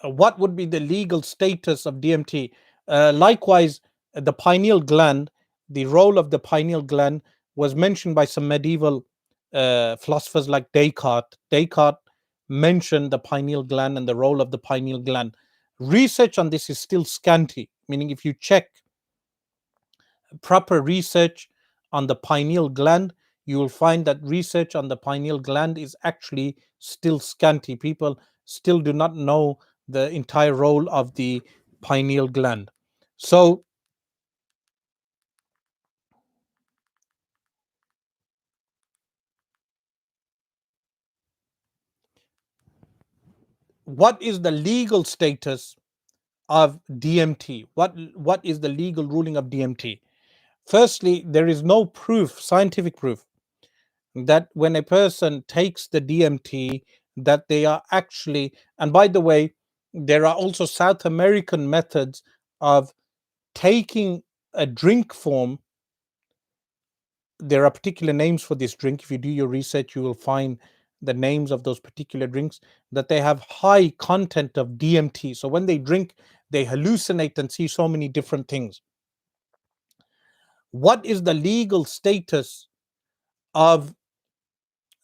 A: what would be the legal status of DMT? Likewise, the pineal gland, the role of the pineal gland was mentioned by some medieval philosophers like Descartes. Descartes mentioned the pineal gland and the role of the pineal gland. Research on this is still scanty, meaning if you check proper research on the pineal gland, you will find that research on the pineal gland is actually still scanty. People still do not know the entire role of the pineal gland. So, what is the legal status of DMT? What is the legal ruling of DMT? Firstly, there is no proof, scientific proof, that when a person takes the DMT, that they are actually, and by the way, there are also South American methods of taking a drink form. There are particular names for this drink. If you do your research, you will find the names of those particular drinks, that they have high content of DMT. So when they drink, they hallucinate and see so many different things. What is the legal status of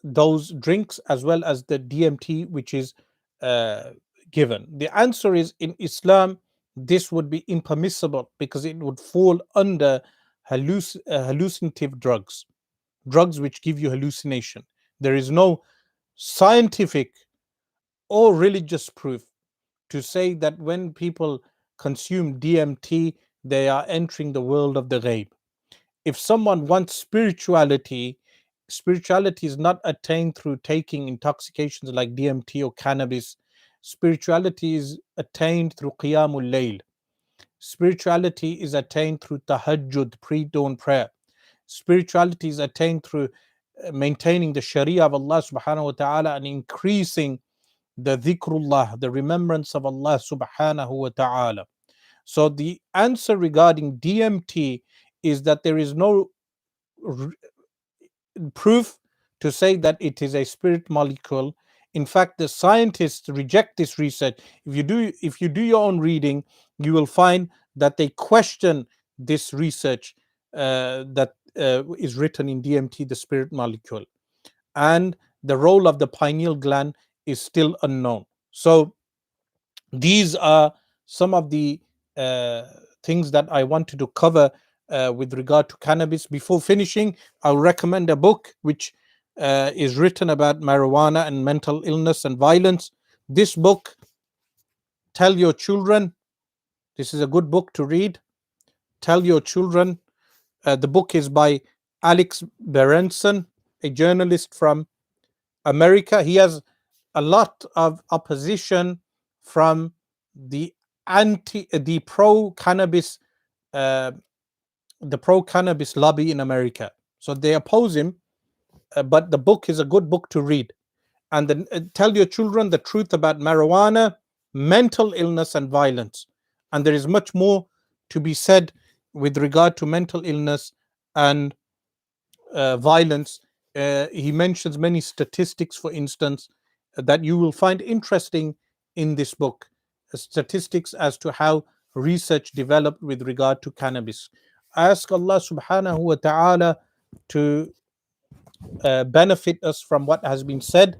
A: those drinks as well as the DMT which is uh, given? The answer is, in Islam, this would be impermissible because it would fall under hallucinative drugs which give you hallucination. There is no scientific or religious proof to say that when people consume DMT, they are entering the world of the ghaib. If someone wants spirituality, spirituality is not attained through taking intoxications like DMT or cannabis. Spirituality is attained through Qiyamul Layl. Spirituality is attained through Tahajjud, pre-dawn prayer. Spirituality is attained through maintaining the Sharia of Allah subhanahu wa ta'ala and increasing the dhikrullah, the remembrance of Allah subhanahu wa ta'ala. So the answer regarding DMT is that there is no proof to say that it is a spirit molecule. In fact, the scientists reject this research. If you do your own reading, you will find that they question this research that is written in DMT, the spirit molecule, and the role of the pineal gland is still unknown. So these are some of the uh, things that I wanted to cover with regard to cannabis. Before finishing, I'll recommend a book which is written about marijuana and mental illness and violence. This book, Tell Your Children, this is a good book to read. Tell Your Children. The book is by Alex Berenson, a journalist from America. He has a lot of opposition from the pro cannabis uh, the pro-cannabis lobby in America. So they oppose him, but the book is a good book to read. And then tell your children the truth about marijuana, mental illness, and violence. And there is much more to be said with regard to mental illness and violence. He mentions many statistics, for instance, that you will find interesting in this book, statistics as to how research developed with regard to cannabis. I ask Allah subhanahu wa ta'ala to benefit us from what has been said.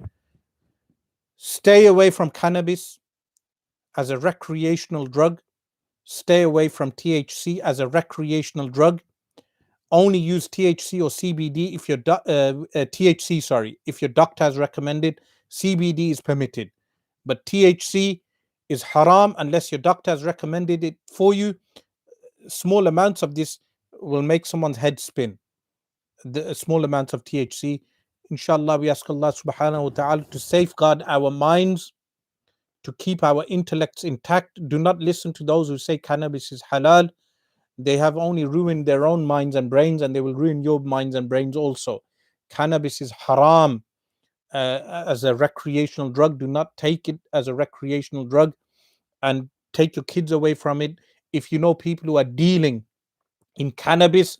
A: Stay away from cannabis as a recreational drug. Stay away from THC as a recreational drug. Only use THC or CBD if your THC, sorry, if your doctor has recommended. CBD is permitted, but THC is haram unless your doctor has recommended it for you. Small amounts of this will make someone's head spin. The small amounts of THC. Inshallah, we ask Allah subhanahu wa ta'ala to safeguard our minds, to keep our intellects intact. Do not listen to those who say cannabis is halal. They have only ruined their own minds and brains, and they will ruin your minds and brains also. Cannabis is haram as a recreational drug. Do not take it as a recreational drug, and take your kids away from it. If you know people who are dealing in cannabis,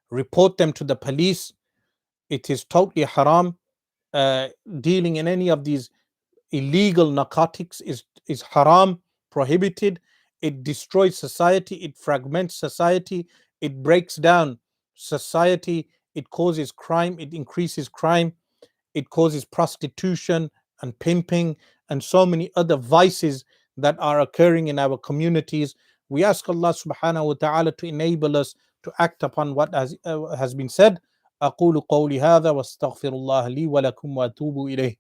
A: report them to the police. It is totally haram. Dealing in any of these illegal narcotics is haram, prohibited. It destroys society, it fragments society, it breaks down society, it causes crime, it increases crime, it causes prostitution and pimping and so many other vices that are occurring in our communities. We ask Allah subhanahu wa ta'ala to enable us to act upon what has been said. أقول قولي هذا واستغفر الله لي ولكم وأتوب إليه.